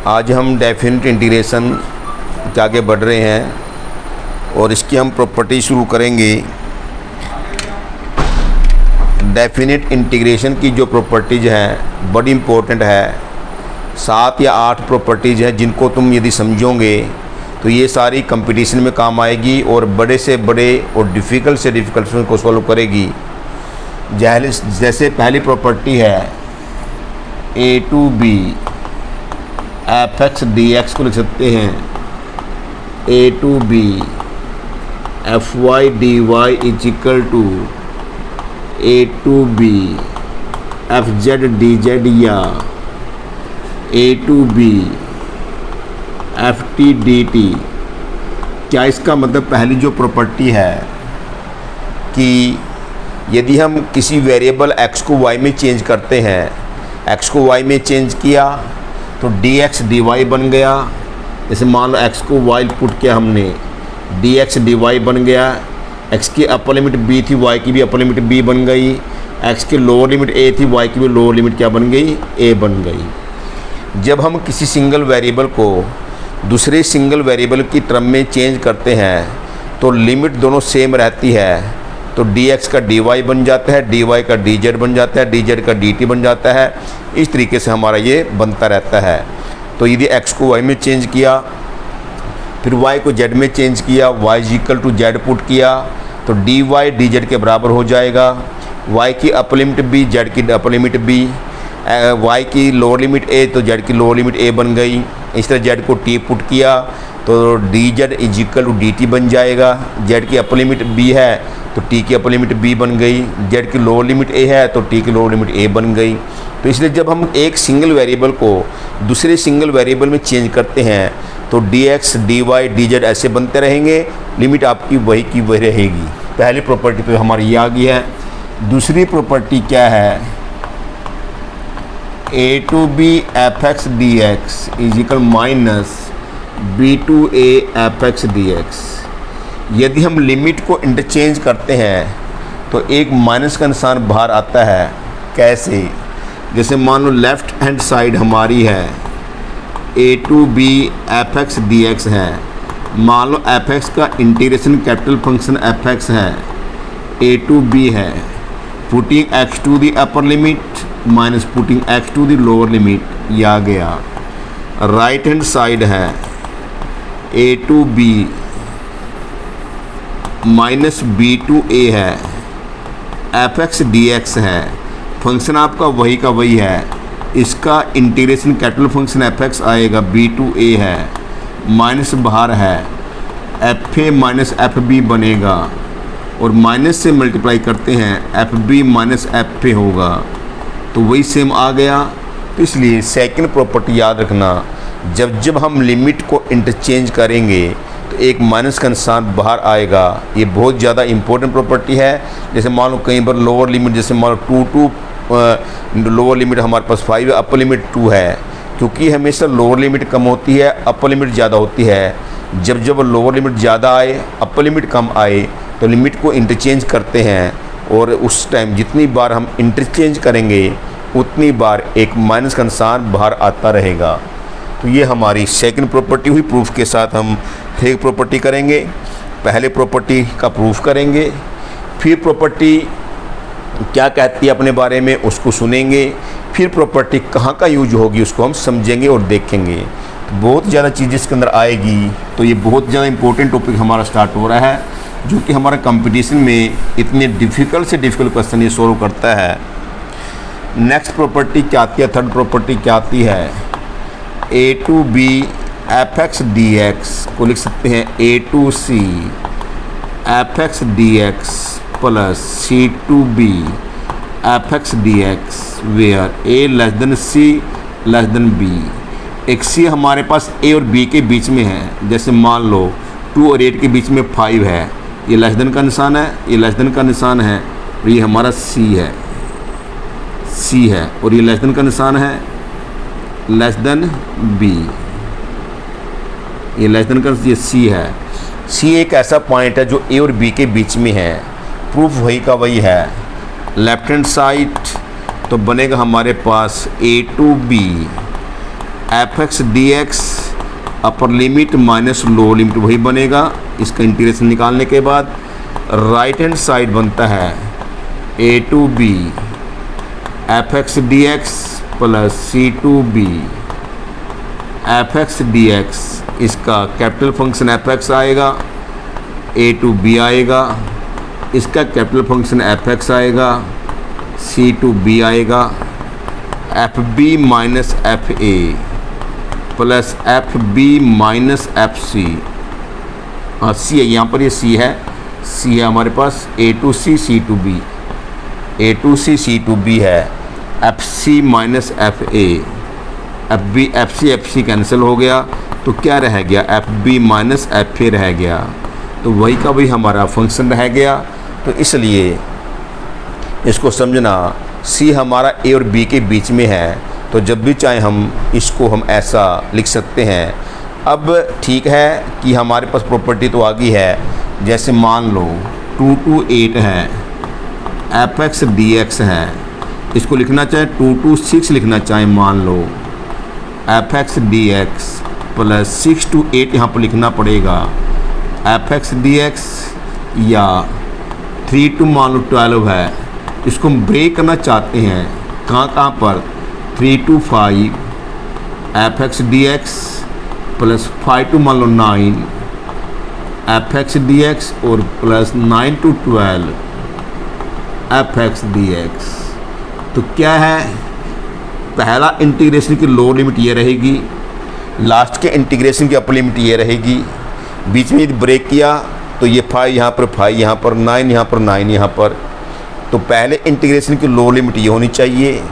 आज हम definite integration के आगे बढ़ रहे हैं और इसकी हम प्रॉपर्टी शुरू करेंगे। डेफिनेट इंटीग्रेशन की जो प्रॉपर्टीज़ हैं बड़ी इम्पोर्टेंट है। 7 या 8 प्रॉपर्टीज़ हैं जिनको तुम यदि समझोगे तो ये सारी कंपटीशन में काम आएगी और बड़े से बड़े और डिफ़िकल्ट से डिफ़िकल्ट को सॉल्व करेगी। जैसे पहली प्रॉपर्टी है A to B F x D X को लिख सकते हैं A to B F Y D Y is equal to A to B F Z D Z या A to B F T D T. क्या इसका मतलब पहली जो प्रॉपर्टी है कि यदि हम किसी वेरिएबल x को y में चेंज करते हैं, x को y में चेंज किया तो dx dy बन गया। जैसे मान लो x को y पुट किया हमने, dx dy बन गया। x की अपर लिमिट b थी, y की भी अपर लिमिट b बन गई। x की लोअर लिमिट a थी, y की भी लोअर लिमिट क्या बन गई, a बन गई। जब हम किसी सिंगल वेरिएबल को दूसरे सिंगल वेरिएबल की टर्म में चेंज करते हैं तो लिमिट दोनों सेम रहती है, तो dx का dy बन जाता है, dy का dz बन जाता है, dz का dt बन जाता है। इस तरीके से हमारा ये बनता रहता है। तो यदि x को y में चेंज किया, फिर y को z में चेंज किया, y equal to z put किया तो dy dz के बराबर हो जाएगा। y की अपर लिमिट b, z की अपर लिमिट b, y की लोअर लिमिट a तो z की लोअर लिमिट a बन गई। इस तरह z को t पुट किया तो dz is equal to dt बन जाएगा। z की अपर लिमिट b है तो t की अपर लिमिट b बन गई। z की लोअर लिमिट a है तो t की लोअर लिमिट a बन गई। तो इसलिए जब हम एक सिंगल वेरिएबल को दूसरे सिंगल वेरिएबल में चेंज करते हैं तो dx dy dz ऐसे बनते रहेंगे, लिमिट आपकी वही की वही रहेगी। पहली प्रॉपर्टी तो हमारी ये आ गई है। दूसरी प्रॉपर्टी क्या है, A to B F x D x is equal minus B to A F x D X. यदि हम लिमिट को इंटरचेंज करते हैं तो एक माइनस का निशान बाहर आता है। कैसे? जैसे मान लो लेफ़्ट हैंड साइड हमारी है A to B F x D X है। मान लो एफ एक्स का integration capital function F X है, ए टू बी है। Putting X to the upper limit minus putting X to the lower limit, ये आ गया। राइट हैंड साइड है A to B minus B to A है, F x D X है। Function आपका वही का वही है। इसका integration capital function F X आएगा, बी टू ए है, माइनस बाहर है, F A minus F B बनेगा और माइनस से मल्टीप्लाई करते हैं F B minus F A होगा, तो वही सेम आ गया। तो इसलिए सेकंड प्रॉपर्टी याद रखना, जब जब हम लिमिट को इंटरचेंज करेंगे तो एक माइनस का निशान बाहर आएगा। ये बहुत ज़्यादा इंपॉर्टेंट प्रॉपर्टी है। जैसे मान लो कई बार लोअर लिमिट, जैसे मान लो 2 लोअर लिमिट हमारे पास 5 है, अपर लिमिट 2 है। क्योंकि हमेशा लोअर लिमिट कम होती है, अपर लिमिट ज़्यादा होती है। जब जब लोअर लिमिट ज़्यादा आए, अपर लिमिट कम आए तो लिमिट को इंटरचेंज करते हैं और उस टाइम जितनी बार हम इंटरचेंज करेंगे उतनी बार एक माइनस का निशान बाहर आता रहेगा। तो ये हमारी सेकंड प्रॉपर्टी हुई। प्रूफ के साथ हम थर्ड प्रॉपर्टी करेंगे। पहले प्रॉपर्टी का प्रूफ करेंगे, फिर प्रॉपर्टी क्या कहती है अपने बारे में उसको सुनेंगे, फिर प्रॉपर्टी कहाँ का यूज होगी उसको हम समझेंगे और देखेंगे। तो बहुत ज़्यादा चीज़ें इसके अंदर आएगी। तो ये बहुत ज़्यादा इंपॉर्टेंट टॉपिक हमारा स्टार्ट हो रहा है, जो कि हमारा कंपटीशन में इतने डिफ़िकल्ट से डिफ़िकल्ट क्वेश्चन ये सॉल्व करता है। नेक्स्ट प्रॉपर्टी क्या आती है, थर्ड प्रॉपर्टी क्या आती है, A to B F x D X को लिख सकते हैं A to C F x D x plus C to B F x D X where A less than C less than B. एक C हमारे पास ए और B के बीच में है। जैसे मान लो 2 और 8 के बीच में 5 है, ये लेस देन का निशान है, ये लेस देन का निशान है और ये हमारा सी है, सी है और ये लेस देन का निशान है, लेस देन बी, ये लेस देन का ये सी है। सी एक ऐसा पॉइंट है जो ए और बी के बीच में है। प्रूफ वही का वही है। लेफ्ट हैंड साइड तो बनेगा हमारे पास A to B F x D X upper limit minus lower limit वही बनेगा। इसका इंटीग्रेशन निकालने के बाद राइट हैंड साइड बनता है A to B F x D x plus C to B F x D X. इसका capital function F X आएगा, ए टू बी आएगा, इसका कैपिटल फंक्शन एफ एक्स आएगा, सी टू बी आएगा, F B minus F A plus F B minus F C. हाँ C है यहाँ पर, ये सी है, सी है हमारे पास A to C C to B, A to C C to B है, F C minus F A, F C cancel हो गया तो क्या रह गया, F B minus F A रह गया। तो वही का वही हमारा फंक्शन रह गया। तो इसलिए इसको समझना, सी हमारा ए और बी के बीच में है, तो जब भी चाहे हम इसको हम ऐसा लिख सकते हैं। अब ठीक है कि हमारे पास प्रॉपर्टी तो आ गई है, जैसे मान लो 2 to 8 है, एफ एक्स डी एक्स है, इसको लिखना चाहे 2 to 6 लिखना चाहे, मान लो F x D x plus 6 to 8 यहाँ पर लिखना पड़ेगा एफ एक्स डी एक्स, या 3 to मान लो 12 है, इसको हम ब्रेक करना चाहते हैं कहाँ पर 3 to 5 F x D x plus 5 to मान लो 9 एफ एक्स डी एक्स और plus 9 to 12 F x D x. तो क्या है, पहला इंटीग्रेशन की लोअर लिमिट ये रहेगी, लास्ट के इंटीग्रेशन की अपर लिमिट ये रहेगी, बीच में यदि ब्रेक किया तो ये 5 यहाँ पर, 5 यहाँ पर, 9 यहाँ पर, 9 यहाँ पर। तो पहले इंटीग्रेशन की लोअर लिमिट ये होनी चाहिए,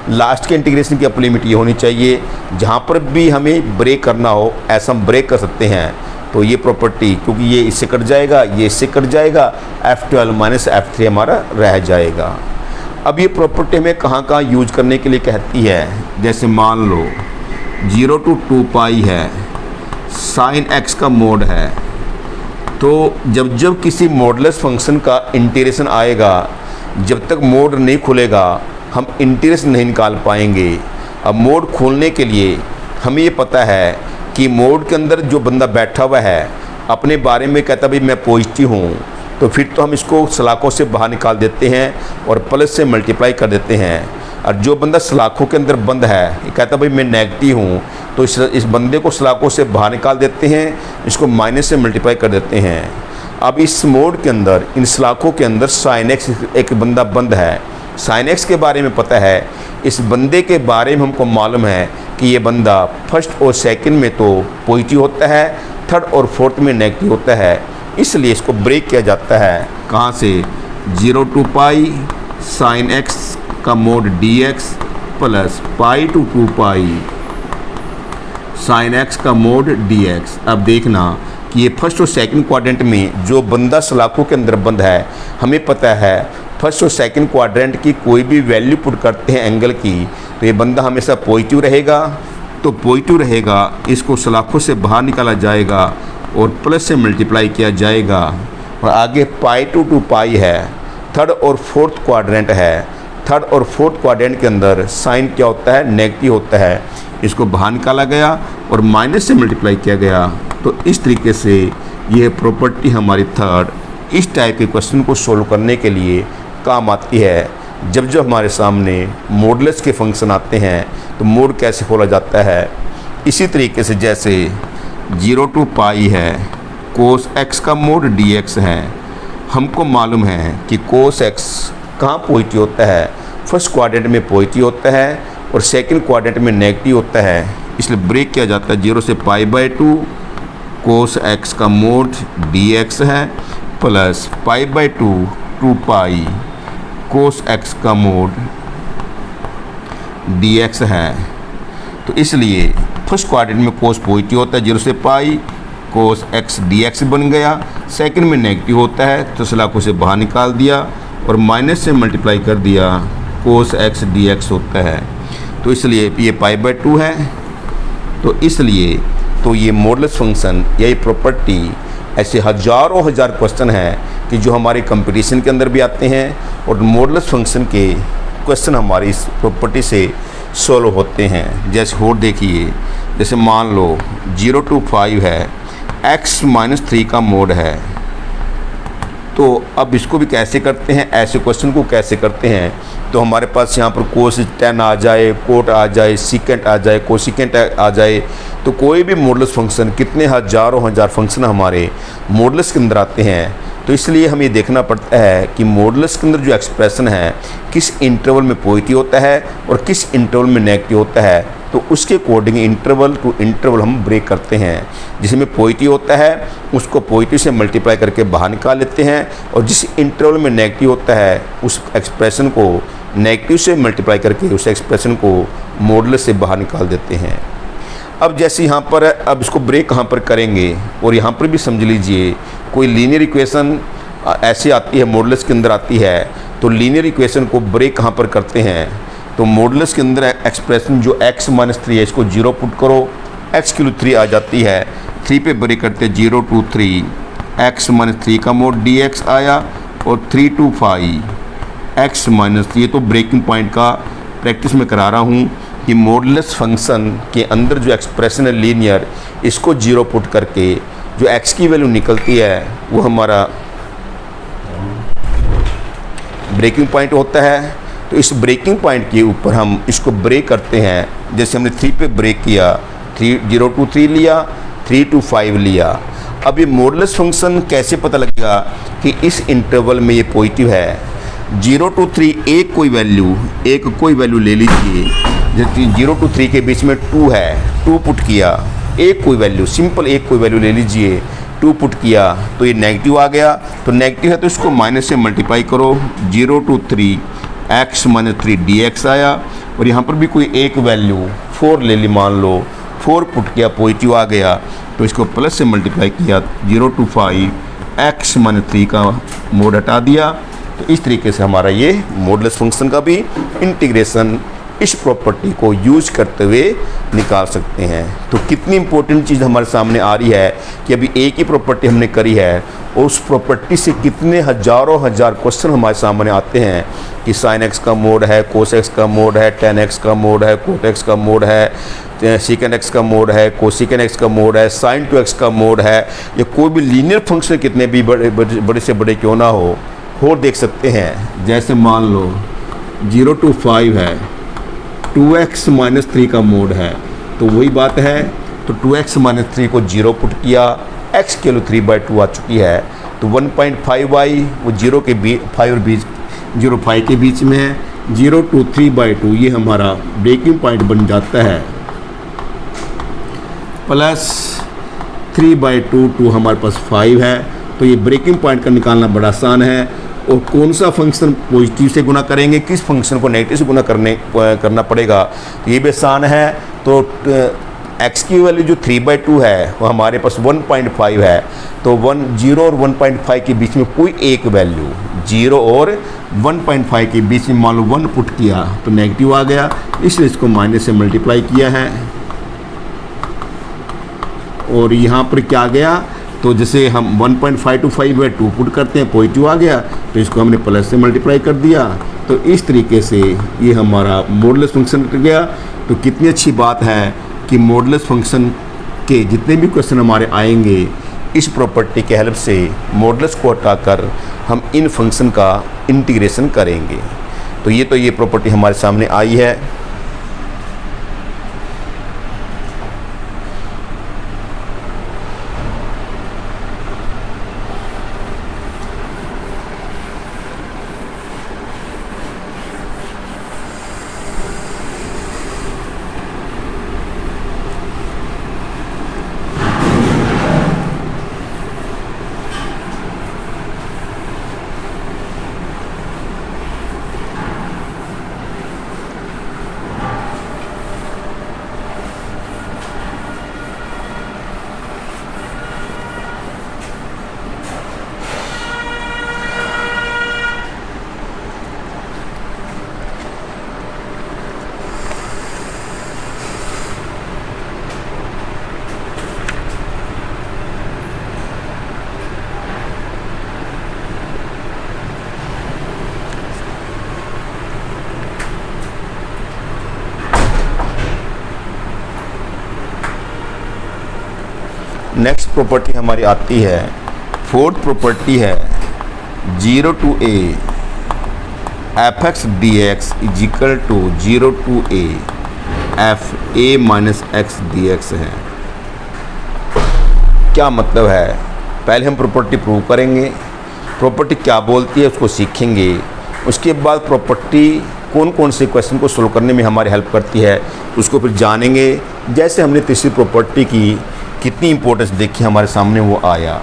लास्ट के इंटीग्रेशन की अपर लिमिट ये होनी चाहिए। जहाँ पर भी हमें ब्रेक करना हो ऐसा हम ब्रेक कर सकते हैं। तो ये प्रॉपर्टी, क्योंकि ये इससे कट जाएगा, ये इससे कट जाएगा, F12 माइनस F3 हमारा रह जाएगा। अब ये प्रॉपर्टी हमें कहाँ कहाँ यूज करने के लिए कहती है, जैसे मान लो 0 to 2 पाई है, साइन x का मोड है, तो जब जब किसी मॉडुलस फंक्शन का इंटीग्रेशन आएगा, जब तक मोड नहीं खुलेगा हम इंटीग्रेशन नहीं निकाल पाएंगे। अब मोड खोलने के लिए हमें ये पता है कि मोड के अंदर जो बंदा बैठा हुआ है अपने बारे में कहता भाई मैं पॉजिटिव हूँ, तो फिर तो हम इसको सलाखों से बाहर निकाल देते हैं और प्लस से मल्टीप्लाई कर देते हैं। और जो बंदा सलाखों के अंदर बंद है, ये कहता भाई मैं नेगेटिव हूँ, तो इस बंदे को सलाखों से बाहर निकाल देते हैं, इसको माइनस से मल्टीप्लाई कर देते हैं। अब इस मोड के अंदर, इन सलाखों के अंदर साइन एक्स एक बंदा बंद है, साइन एक्स के बारे में पता है, इस बंदे के बारे में हमको मालूम है कि ये बंदा फर्स्ट और सेकंड में तो पॉजिटिव होता है, थर्ड और फोर्थ में नेगेटिव होता है, इसलिए इसको ब्रेक किया जाता है। कहाँ से, 0 to पाई साइन एक्स का mod D x plus pi to 2 pi sine x का मोड डी एक्स। अब देखना कि ये फर्स्ट और सेकंड क्वाड्रेंट में जो बंदा सलाखों के अंदर बंद है, हमें पता है फर्स्ट और सेकंड क्वाड्रेंट की कोई भी वैल्यू पुट करते हैं एंगल की, तो ये बंदा हमेशा पॉजिटिव रहेगा। तो पॉजिटिव रहेगा, इसको सलाखों से बाहर निकाला जाएगा और प्लस से मल्टीप्लाई किया जाएगा। और आगे पाई टू 2 पाई है, थर्ड और फोर्थ क्वाड्रेंट है, थर्ड और फोर्थ क्वाड्रेंट के अंदर साइन क्या होता है, नेगेटिव होता है, इसको बाहर निकाला गया और माइनस से मल्टीप्लाई किया गया। तो इस तरीके से यह प्रॉपर्टी हमारी थर्ड इस टाइप के क्वेश्चन को सोल्व करने के लिए काम आती है। जब जब हमारे सामने मॉडुलस के फंक्शन आते हैं तो मोड कैसे खोला जाता है, इसी तरीके से जैसे 0 to पाई है, कोस एक्स का मोड डी एक्स है, हमको मालूम है कि कोस एक्स कहाँ पॉजिटिव होता है, फर्स्ट क्वाड्रेंट में पॉजिटिव होता है और सेकंड क्वाड्रेंट में नेगेटिव होता है, इसलिए ब्रेक किया जाता है 0 से पाई/2 कोस एक्स का मोड डी एक्स है प्लस पाई/2 2 पाई कोस एक्स का मोड डी एक्स है। तो इसलिए फर्स्ट क्वाड्रेंट में कोस पॉजिटिव होता है, 0 से पाई कोस एक्स डी एक्स बन गया, सेकंड में नेगेटिव होता है तो सलाखों से बाहर निकाल दिया और माइनस से मल्टीप्लाई कर दिया, कोस एक्स डी एक्स होता है। तो इसलिए ये पाई/2 है। तो इसलिए तो ये मॉडुलस फंक्शन या ये प्रॉपर्टी, ऐसे हज़ारों हज़ार क्वेश्चन हैं कि जो हमारे कंपटीशन के अंदर भी आते हैं और मॉडुलस फंक्शन के क्वेश्चन हमारी इस प्रॉपर्टी से सोल्व होते हैं। जैसे और देखिए, जैसे मान लो 0 to 5 है, x-3 का मोड है। तो अब इसको भी कैसे करते हैं, ऐसे क्वेश्चन को कैसे करते हैं, तो हमारे पास यहाँ पर कोस 10 आ जाए, कोट आ जाए, सीकेंट आ जाए, कोसिकेंट आ जाए, तो कोई भी मॉडुलस फंक्शन, कितने हज़ारों हज़ार फंक्शन हमारे मॉडुलस के अंदर आते हैं। तो इसलिए हमें ये देखना पड़ता है कि मॉडुलस के अंदर जो एक्सप्रेशन है किस इंटरवल में पॉजिटिव होता है और किस इंटरवल में नेगेटिव होता है। तो उसके अकॉर्डिंग इंटरवल टू इंटरवल हम ब्रेक करते हैं। जिसमें पॉजिटिव होता है उसको पॉजिटिव से मल्टीप्लाई करके बाहर निकाल लेते हैं, और जिस इंटरवल में नेगेटिव होता है उस एक्सप्रेशन को नेगेटिव से मल्टीप्लाई करके उस एक्सप्रेशन को मॉडुलस से बाहर निकाल देते हैं। अब जैसे यहाँ पर, अब इसको ब्रेक कहाँ पर करेंगे, और यहाँ पर भी समझ लीजिए कोई लीनियर इक्वेशन ऐसी आती है, मॉडुलस के अंदर आती है, तो लीनियर इक्वेशन को ब्रेक कहाँ पर करते हैं, तो मॉडुलस के अंदर एक्सप्रेशन जो x-3 है इसको 0 पुट करो, x³ आ जाती है, 3 पे ब्रेक करते 0 to 3 x-3 का मोड dx आया, और 3 to 5 x-3। ये तो ब्रेकिंग पॉइंट का प्रैक्टिस में करा रहा हूँ कि मॉडुलस फंक्शन के अंदर जो एक्सप्रेशन है लीनियर, इसको 0 पुट करके जो x की वैल्यू निकलती है वो हमारा ब्रेकिंग पॉइंट होता है। तो इस ब्रेकिंग पॉइंट के ऊपर हम इसको ब्रेक करते हैं। जैसे हमने 3 पे ब्रेक किया, 0 to 3 लिया, 3 to 5 लिया। अब ये मॉडुलस फंक्शन कैसे पता लगेगा कि इस इंटरवल में ये पॉजिटिव है। 0 to 3 एक कोई वैल्यू ले लीजिए, जैसे 0 to 3 के बीच में 2 है, 2 पुट किया, एक कोई वैल्यू, सिंपल एक कोई वैल्यू ले लीजिए, 2 पुट किया तो ये नेगेटिव आ गया। तो नेगेटिव है तो इसको माइनस से मल्टीप्लाई करो, 0 to 3 x-3 dx आया, और यहाँ पर भी कोई एक वैल्यू 4 ले ली, मान लो 4 पुट किया, पॉजिटिव आ गया, तो इसको प्लस से मल्टीप्लाई किया, 0 to 5 x-3 का मोड हटा दिया। तो इस तरीके से हमारा ये मॉडुलस फंक्शन का भी इंटीग्रेशन इस प्रॉपर्टी को यूज करते हुए निकाल सकते हैं। तो कितनी इंपॉर्टेंट चीज़ हमारे सामने आ रही है कि अभी एक ही प्रॉपर्टी हमने करी है, और उस प्रॉपर्टी से कितने हज़ारों हज़ार क्वेश्चन हमारे सामने आते हैं कि sin x का मोड है, cos x का मोड है, tan x का मोड है, cot x का मोड है, secant x का मोड है, cosecant x का मोड है, sin 2x का मोड है, या कोई भी लीनियर फंक्शन कितने भी बड़े से बड़े क्यों ना हो, और देख सकते हैं। जैसे मान लो 0 to 5 है, 2x-3 का मोड है, तो वही बात है, तो 2x-3 को 0 पुट किया, x³ 2 आ चुकी है, तो 1.5y वो 0 के बीच 5 और बीच 0.5 के बीच में है, 0 to 3/2 ये हमारा ब्रेकिंग पॉइंट बन जाता है, प्लस 3/2 2 हमारे पास 5 है। तो ये ब्रेकिंग पॉइंट का निकालना बड़ा आसान है। और कौन सा फंक्शन पॉजिटिव से गुना करेंगे, किस फंक्शन को नेगेटिव से गुना करना पड़ेगा, तो ये भी आसान है। तो x की वैल्यू जो 3/2 है वो हमारे पास 1.5 है, तो 0 और 1.5 के बीच में कोई एक वैल्यू, 0 और 1.5 के बीच में मान लो 1 पुट किया तो नेगेटिव आ गया, इसलिए इसको माइनस से मल्टीप्लाई किया है। और यहाँ पर क्या गया, तो जैसे हम 1.5 to 5 है 2 पुट करते हैं, पॉजिटिव आ गया, तो इसको हमने प्लस से मल्टीप्लाई कर दिया। तो इस तरीके से ये हमारा मॉडुलस फंक्शन कट गया। तो कितनी अच्छी बात है कि मॉडुलस फंक्शन के जितने भी क्वेश्चन हमारे आएंगे, इस प्रॉपर्टी के हेल्प से मॉडुलस को हटाकर हम इन फंक्शन का इंटीग्रेशन करेंगे। तो ये प्रॉपर्टी हमारे सामने आई है। नेक्स्ट प्रॉपर्टी हमारी आती है, फोर्थ प्रॉपर्टी है 0 to a F x D x is equal to 0 to a F A minus x D X है। क्या मतलब है, पहले हम प्रॉपर्टी प्रूव करेंगे, प्रॉपर्टी क्या बोलती है उसको सीखेंगे, उसके बाद प्रॉपर्टी कौन कौन से क्वेश्चन को सोल्व करने में हमारी हेल्प करती है उसको फिर जानेंगे। जैसे हमने तीसरी प्रॉपर्टी की कितनी इंपॉर्टेंस देखी हमारे सामने वो आया,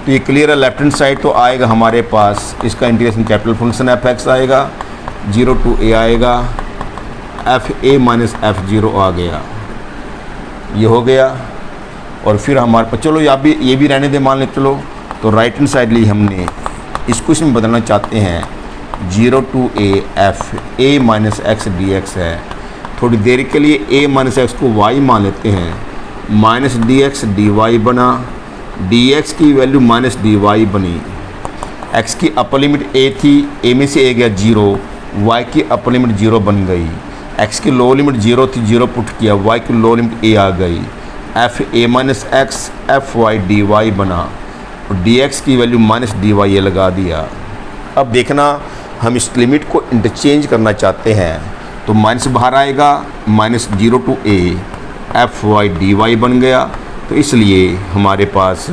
तो ये क्लियर है। लेफ्ट हैंड साइड तो आएगा हमारे पास, इसका integration capital function F X आएगा, 0 to a आएगा, F A minus F zero आ गया, ये हो गया। और फिर हमारे पास चलो ये भी रहने दे मान ले, चलो तो राइट हैंड साइड ली हमने, इसको इसमें बदलना चाहते हैं, 0 to a F A minus x D X है। थोड़ी देर के लिए a माइनस एक्स को y मान लेते हैं, minus D X D Y बना, डी एक्स की वैल्यू माइनस डी वाई बनी। x की अपर लिमिट a थी, a में से a गया 0, y की अपर लिमिट 0 बन गई। x की लो लिमिट 0 थी, 0 पुट किया, y की लो लिमिट a आ गई, F A minus X F Y D Y बना, और डी एक्स की वैल्यू माइनस डी वाई ये लगा दिया। अब देखना हम इस लिमिट को इंटरचेंज करना चाहते हैं, तो माइनस बाहर आएगा, minus 0 to a F Y D Y बन गया। तो इसलिए हमारे पास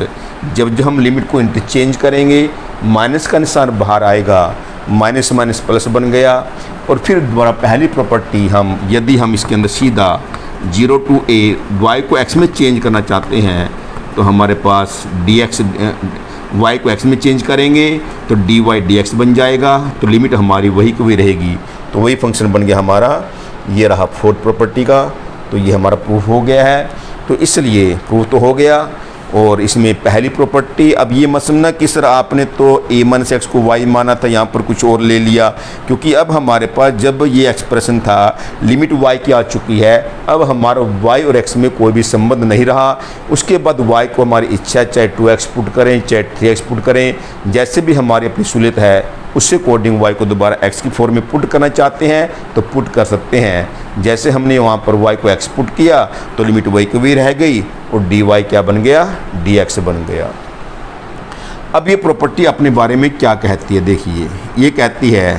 जब हम लिमिट को इंटरचेंज करेंगे माइनस का निशान बाहर आएगा, माइनस माइनस प्लस बन गया। और फिर दोबारा पहली प्रॉपर्टी यदि हम इसके अंदर सीधा 0 to a y को x में चेंज करना चाहते हैं, तो हमारे पास dx y को x में चेंज करेंगे तो dy dx बन जाएगा, तो लिमिट हमारी वही की वही रहेगी। तो वही फंक्शन बन गया हमारा, ये रहा फोर्थ प्रॉपर्टी का। तो ये हमारा प्रूफ हो गया है, तो इसलिए प्रूफ तो हो गया। और इसमें पहली प्रॉपर्टी, अब ये मत समझना कि सर आपने तो a माइनस एक्स को y माना था, यहाँ पर कुछ और ले लिया, क्योंकि अब हमारे पास जब ये एक्सप्रेशन था लिमिट y की आ चुकी है, अब हमारा y और x में कोई भी संबंध नहीं रहा। उसके बाद y को हमारी इच्छा चाहे 2x पुट करें चाहे 3x पुट करें, जैसे भी हमारी अपनी सहूलियत है उससे अकॉर्डिंग y को दोबारा x की फॉर्म में पुट करना चाहते हैं तो पुट कर सकते हैं। जैसे हमने वहाँ पर y को x पुट किया तो लिमिट y की वही रह गई और dy क्या बन गया, dx बन गया। अब ये प्रॉपर्टी अपने बारे में क्या कहती है, देखिए ये कहती है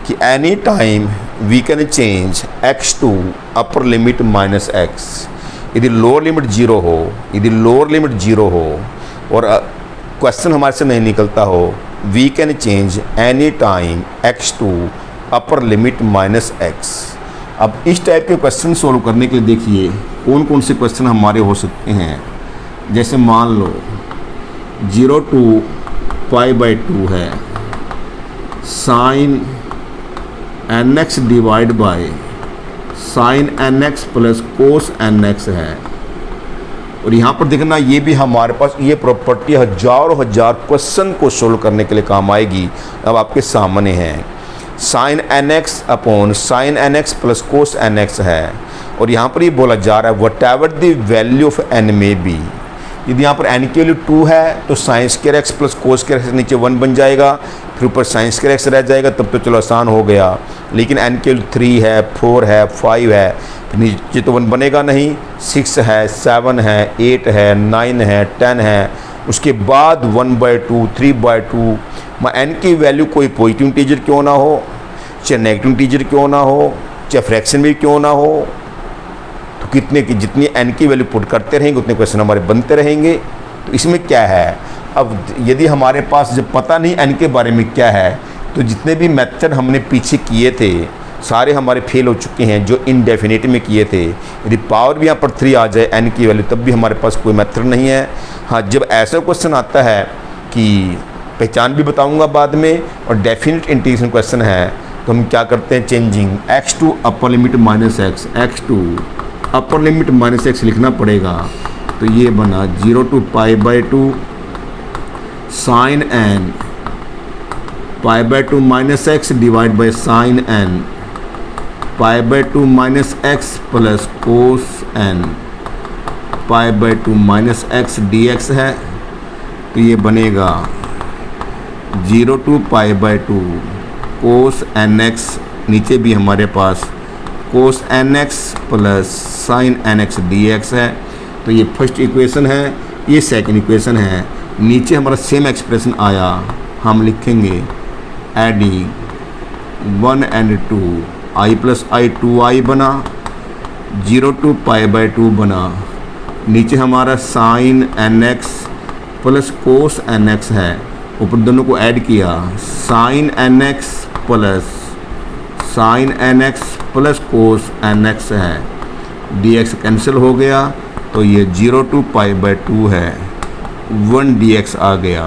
कि any time we can change x to upper limit minus X, यदि लोअर लिमिट 0 हो, यदि लोअर लिमिट 0 हो और क्वेश्चन हमारे से नहीं निकलता हो, we can change any time x to upper limit minus x. अब इस टाइप के क्वेश्चन सोल्व करने के लिए देखिए कौन कौन से क्वेश्चन हमारे हो सकते हैं। जैसे मान लो 0 to π/2 है, sine nx divide by sine nx plus cos nx है। और यहाँ पर देखना ये भी हमारे पास ये प्रॉपर्टी हजारों हजार क्वेश्चन को सोल्व करने के लिए काम आएगी। अब आपके सामने है sine nx upon sine nx plus cos nx है, और यहाँ पर ये बोला जा रहा है what ever the value of n में बी। यदि यहाँ पर n की वैल्यू 2 है तो sine square x plus cos square x नीचे 1 बन जाएगा, फिर ऊपर साइन स्क्वायर x रह जाएगा, तब तो चलो आसान हो गया। लेकिन n की वैल्यू 3 है, 4 है, 5 है, फिर नीचे तो 1 बनेगा नहीं, 6 है, 7 है, 8 है, 9 है, 10 है, उसके बाद 1/2, 3/2। n की वैल्यू कोई पॉजिटिव इंटीजर क्यों ना हो, चाहे नेगेटिव इंटीजर क्यों ना हो, चाहे फ्रैक्शन में क्यों ना हो, तो कितने की जितनी n की वैल्यू पुट करते रहेंगे उतने क्वेश्चन हमारे बनते रहेंगे। तो इसमें क्या है, अब यदि हमारे पास जब पता नहीं n के बारे में क्या है, तो जितने भी मेथड हमने पीछे किए थे सारे हमारे फेल हो चुके हैं जो इनडेफिनिट में किए थे। यदि पावर भी यहाँ पर 3 आ जाए n की वैल्यू तब भी हमारे पास कोई मेथड नहीं है। हाँ, जब ऐसा क्वेश्चन आता है कि पहचान भी बताऊँगा बाद में, और डेफिनेट इंटीग्रेशन क्वेश्चन है, तो हम क्या करते हैं, changing x to upper limit minus X, x to upper limit minus X लिखना पड़ेगा। तो ये बना 0 to π/2 sine n π/2 minus X divide by sine n π/2 minus X plus cos n π/2 minus X dx है। तो ये बनेगा 0 to π/2 कोस nx, नीचे भी हमारे पास कोस nx plus sine nx dx है। तो ये फर्स्ट इक्वेशन है। ये सेकंड इक्वेशन है। नीचे हमारा सेम एक्सप्रेशन आया, हम लिखेंगे adding 1 and 2 i plus I 2i बना, 0 to π/2 बना। नीचे हमारा sine nx plus cos nx है, ऊपर दोनों को ऐड किया, sine nx plus cos nx है, dx कैंसिल हो गया तो ये 0 to π/2 है, 1 dx आ गया।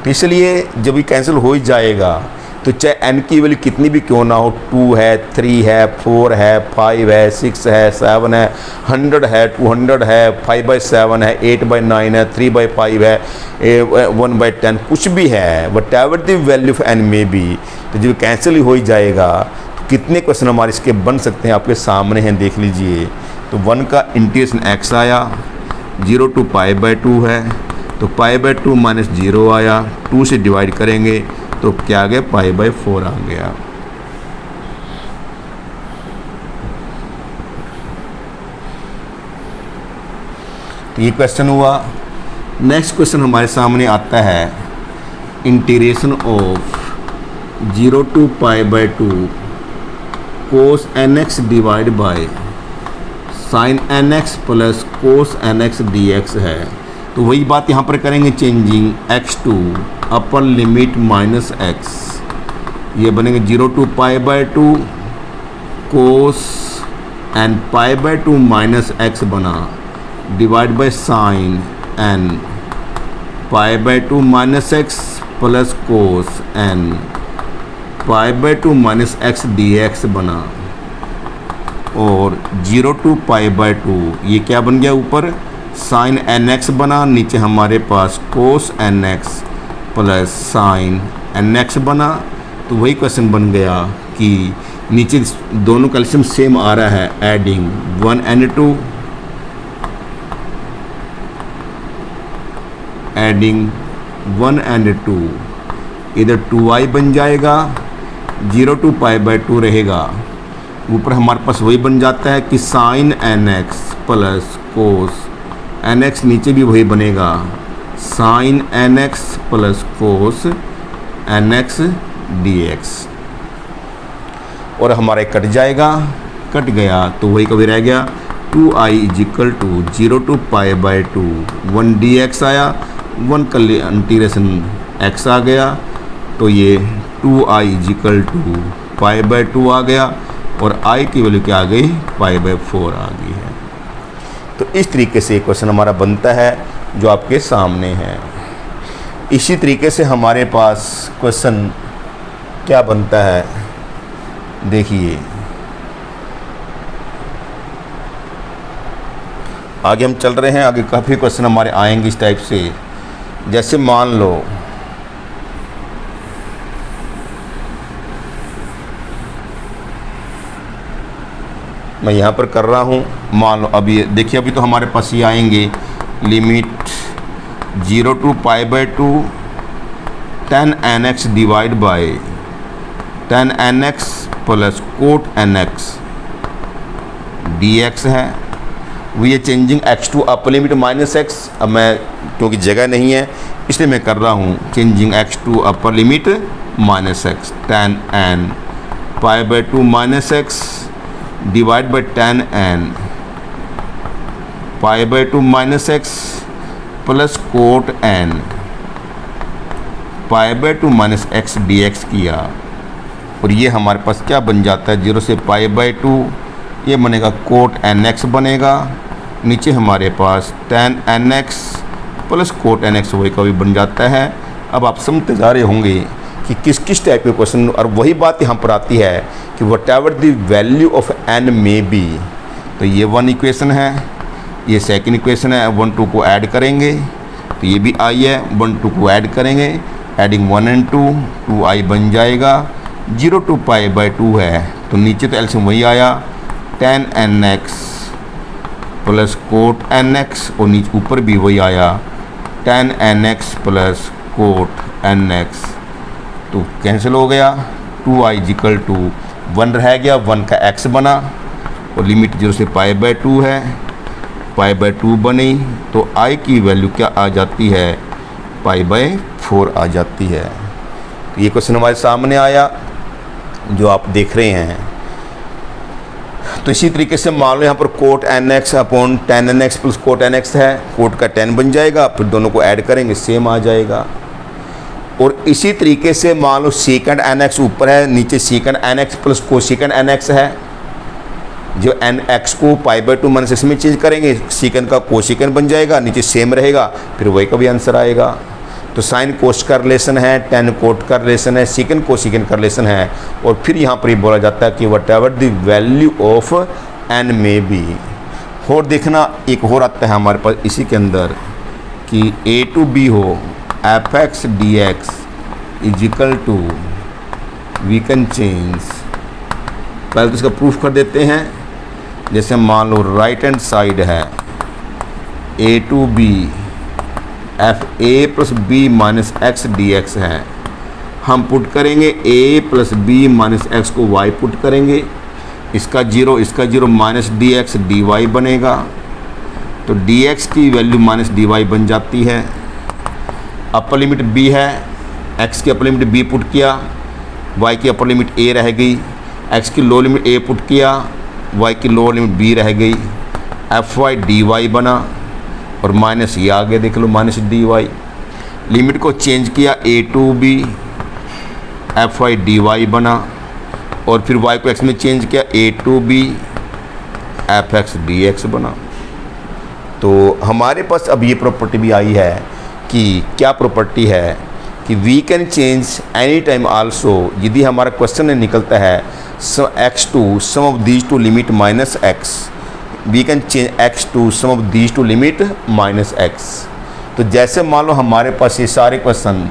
तो इसलिए जब ये कैंसिल हो ही जाएगा तो चाहे n की वैल्यू कितनी भी क्यों ना हो, 2 है, 3 है, 4 है, 5 है, 6 है, 7 है, 100 है, 200 है, 5/7 है, 8/9 है, 3/5 है, 1/10 कुछ भी है, what ever the value of n में भी। तो जब कैंसिल हो ही जाएगा तो कितने क्वेश्चन हमारे इसके बन सकते हैं आपके सामने हैं, देख लीजिए। तो 1 का इंटीग्रेशन x आया, 0 to π/2 है तो π/2 माइनस 0 आया, 2 से डिवाइड करेंगे तो क्या आ गया, π/4 आ गया। तो ये क्वेश्चन हुआ। नेक्स्ट क्वेश्चन हमारे सामने आता है integration of 0 to π/2 cos nx divide bye sin nx plus cos nx dx है। तो वही बात यहाँ पर करेंगे, changing x to upper limit minus x, ये बनेंगे 0 to π/2 cos and π/2 minus x बना, divide by sine n π/2 minus x plus cos n π/2 minus x dx बना, और 0 to π/2 ये क्या बन गया, ऊपर साइन nx बना, नीचे हमारे पास कोस nx प्लस साइन nx बना। तो वही क्वेश्चन बन गया कि नीचे दोनों कैल्शियम सेम आ रहा है, एडिंग 1 and 2, एडिंग 1 and 2, इधर 2i बन जाएगा, 0 to π/2 रहेगा, ऊपर हमारे पास वही बन जाता है कि sine nx plus cos nx, नीचे भी वही बनेगा, sine nx plus cos nx dx, और हमारे कट जाएगा, कट गया तो वही कभी रह गया, 2i is equal to 0 to π/2 1 dx आया, 1 का इंटीग्रेशन x आ गया, तो ये 2i इजिकल टू π/2 आ गया, और i की वैल्यू क्या आ गई, π/4 आ गई है। तो इस तरीके से क्वेश्चन हमारा बनता है जो आपके सामने है। इसी तरीके से हमारे पास क्वेश्चन क्या बनता है, देखिए आगे हम चल रहे हैं, आगे काफ़ी क्वेश्चन हमारे आएंगे इस टाइप से। जैसे मान लो मैं यहाँ पर कर रहा हूँ, मान लो अभी देखिए, अभी तो हमारे पास ये आएंगे limit 0 to π/2 tan nx divide by tan nx plus cot nx dx है। वो ये changing x to upper limit minus x, अब मैं क्योंकि जगह नहीं है इसलिए मैं कर रहा हूँ changing x to upper limit minus x, tan n π/2 minus x divide by tan n π/2 minus x plus cot n π/2 minus x dx किया, और ये हमारे पास क्या बन जाता है, 0 से π/2 ये बनेगा कोट nx बनेगा, नीचे हमारे पास tan nx plus cot nx वही का भी बन जाता है। अब आप समझते जा रहे होंगे कि किस किस टाइप के क्वेश्चन, और वही बात यहाँ पर आती है कि whatever the value of n में बी। तो ये 1 इक्वेशन है, ये सेकंड इक्वेशन है, 1 2 को ऐड करेंगे तो ये भी i है, 1 2 को ऐड करेंगे, एडिंग 1 and 2 2i बन जाएगा, 0 to π/2 है तो नीचे तो एलसीएम वही आया, tan nx plus cot nx, और नीचे ऊपर भी वही आया tan nx plus cot nx, तो कैंसिल हो गया, 2i इजिकल टू 1 रह गया, 1 का x बना, और लिमिट 0 से π/2 है, π/2 बनी, तो i की वैल्यू क्या आ जाती है, π/4 आ जाती है। तो ये क्वेश्चन हमारे सामने आया जो आप देख रहे हैं। तो इसी तरीके से मान लो यहाँ पर cot nx upon tan nx plus cot nx है, कोट का tan बन जाएगा, फिर दोनों को ऐड करेंगे सेम आ जाएगा। और इसी तरीके से मान लो सेकंड nx ऊपर है, नीचे second nx plus cosecant nx है। जो nx को π/2 माइनस x में चेंज करेंगे, सेकंड का कोसेकंड बन जाएगा, नीचे सेम रहेगा, फिर वही का भी आंसर आएगा। तो साइन कोस का रिलेशन है, टेन कोट का रिलेशन है, सेकंड कोसेकंड का रिलेशन है। और फिर यहाँ पर ये बोला जाता है कि whatever the value of n में बी। और देखना एक और आता है हमारे पास इसी के अंदर कि a टू b हो fx dx is equal to, we can change, पहले तो इसका प्रूफ कर देते हैं। जैसे मान लो राइट हैंड साइड है a to b F A plus B minus x D X है, हम पुट करेंगे a plus B minus X को y पुट करेंगे, इसका zero minus D X D Y बनेगा। तो डी एक्स की वैल्यू माइनस डी वाई बन जाती है। अपर लिमिट b है, x की अपर लिमिट b पुट किया, y की अपर लिमिट a रह गई, x की लो लिमिट a पुट किया, y की लोअर लिमिट b रह गई, एफ वाई डी वाई बना। और माइनस ये आगे देख लो माइनस डी वाई, लिमिट को चेंज किया a to b, F Y D Y बना। और फिर y को x में चेंज किया a to b, F x D X बना। तो हमारे पास अब ये प्रॉपर्टी भी आई है कि क्या प्रॉपर्टी है कि we can change any time also. यदि हमारा क्वेश्चन में निकलता है x to sum of these two limit minus X, we can change x to sum of these two limit minus x. तो जैसे मान लो हमारे पास ये सारे क्वेश्चन,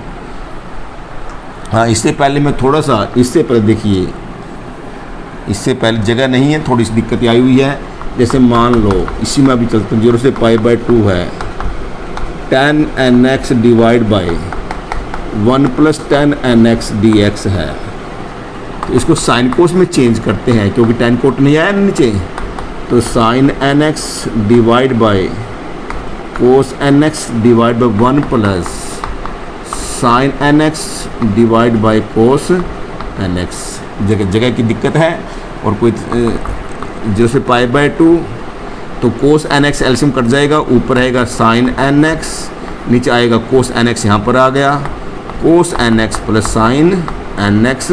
हाँ इससे पहले मैं थोड़ा सा इससे पहले देखिए, इससे पहले जगह नहीं है, थोड़ी सी दिक्कत आई हुई है। जैसे मान लो इसी में अभी चलते हैं, 0 से π/2 है, tan nx divide by 1 plus tan nx dx है। तो इसको साइन कोस में चेंज करते हैं क्योंकि tan कोट नहीं आया नीचे। तो sine nx divide by cos nx divide by 1 plus sine nx divide by cos nx। जगह की दिक्कत है। और कोई 0 से π/2, तो कोस nx एलसीएम कट जाएगा, ऊपर आएगा साइन nx, नीचे आएगा कोस nx, यहाँ पर आ गया कोस nx plus sine nx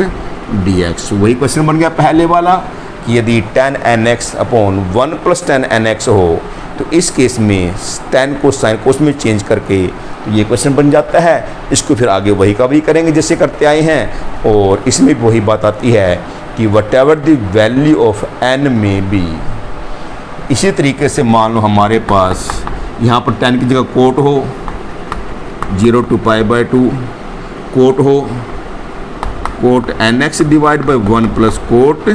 dx। वही क्वेश्चन बन गया पहले वाला कि यदि tan nx upon 1 plus tan nx हो तो इस केस में tan को साइन कोस में चेंज करके तो ये क्वेश्चन बन जाता है। इसको फिर आगे वही का वही करेंगे जैसे करते आए हैं। और इसमें भी वही बात आती है कि whatever the value of n में बी। इसी तरीके से मान लो हमारे पास यहाँ पर tan की जगह कोट हो, 0 टू π/2, कोट हो cot nx divide by 1 plus cot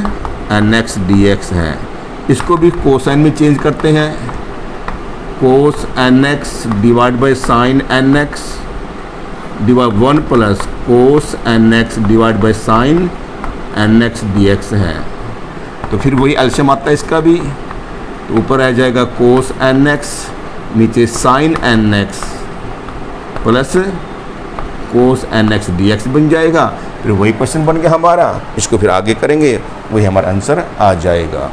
nx dx है। इसको भी कोसाइन में चेंज करते हैं, कोस nx divide by sign nx divide 1 plus cos nx divide by sign nx dx है। तो फिर वही एलसीएम आता है इसका भी, तो ऊपर आ जाएगा कोस nx, नीचे sine nx plus cos nx dx बन जाएगा। फिर वही क्वेश्चन बन गया हमारा, इसको फिर आगे करेंगे वही हमारा आंसर आ जाएगा।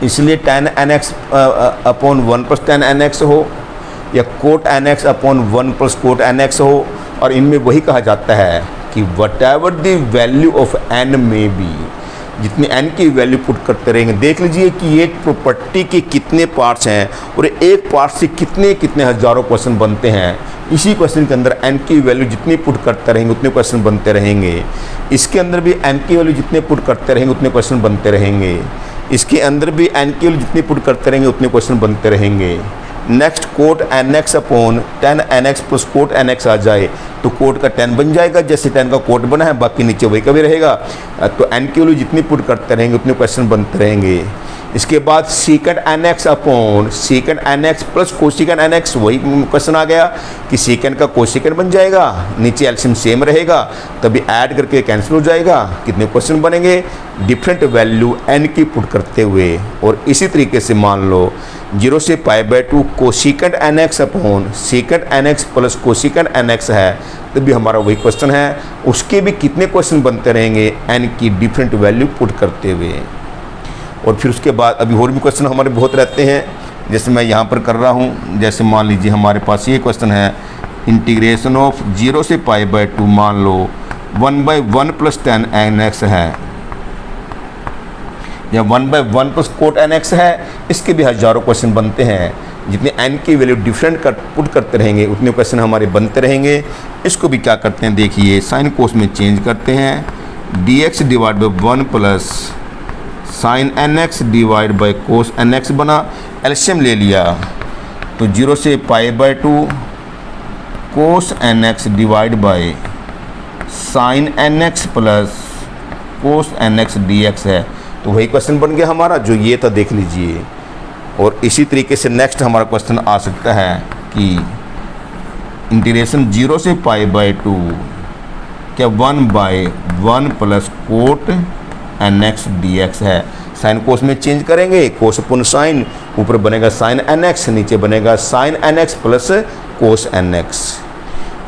इसलिए tan nx upon 1 plus tan nx हो या cot nx upon 1 plus cot nx हो, और इनमें वही कहा जाता है कि whatever the value of n में बी, जितने n की वैल्यू पुट करते रहेंगे। देख लीजिए कि एक प्रॉपर्टी के कितने पार्ट्स हैं और एक पार्ट से कितने कितने हज़ारों क्वेश्चन बनते हैं। इसी क्वेश्चन के अंदर n की वैल्यू जितनी पुट करते रहेंगे उतने क्वेश्चन बनते रहेंगे। इसके अंदर भी n की वैल्यू जितने पुट करते रहेंगे उतने क्वेश्चन बनते रहेंगे। इसके अंदर भी n की वैल्यू जितनी पुट करते रहेंगे उतने क्वेश्चन बनते रहेंगे। Next cot nx upon tan nx plus cot nx आ जाए तो कोट का tan बन जाएगा, जैसे tan का कोट बना है, बाकी नीचे वही का भी रहेगा। तो n की वैल्यू जितनी पुट करते रहेंगे उतने क्वेश्चन बनते रहेंगे। इसके बाद सीकेंड nx upon सीकेंड nx plus cosecant nx, वही क्वेश्चन आ गया कि सीकेंड का कोसिकेंड बन जाएगा, नीचे एलसीएम सेम रहेगा, तभी ऐड करके कैंसिल हो जाएगा। कितने क्वेश्चन बनेंगे, डिफरेंट वैल्यू n की पुट करते हुए। और इसी तरीके से मान लो 0 से π/2 cosecant nx upon secant nx plus cosecant nx है, तो भी हमारा वही क्वेश्चन है। उसके भी कितने क्वेश्चन बनते रहेंगे n की डिफरेंट वैल्यू पुट करते हुए। और फिर उसके बाद अभी और भी क्वेश्चन हमारे बहुत रहते हैं, जैसे मैं यहाँ पर कर रहा हूँ। जैसे मान लीजिए हमारे पास ये क्वेश्चन है, इंटीग्रेशन ऑफ 0 से π/2 मान लो 1/1 प्लस tan nx है या 1/1 प्लस कोट nx है। इसके भी हज़ारों क्वेश्चन बनते हैं। जितने n की वैल्यू डिफरेंट पुट करते रहेंगे उतने क्वेश्चन हमारे बनते रहेंगे। इसको भी क्या करते हैं, देखिए साइन कोस में चेंज करते हैं। dx divide by 1 plus sine nx divide by cos nx बना। एलसीएम ले लिया तो 0 से π/2 कोस nx divide by sign nx plus cos nx dx है। तो वही क्वेश्चन बन गया हमारा जो ये था, देख लीजिए। और इसी तरीके से नेक्स्ट हमारा क्वेश्चन आ सकता है कि इंटीग्रेशन 0 से π/2 क्या 1/1 प्लस कोट nx dx है। साइन कोस में चेंज करेंगे, कोस अपॉन साइन, ऊपर बनेगा साइन nx, नीचे बनेगा sine nx plus cos nx।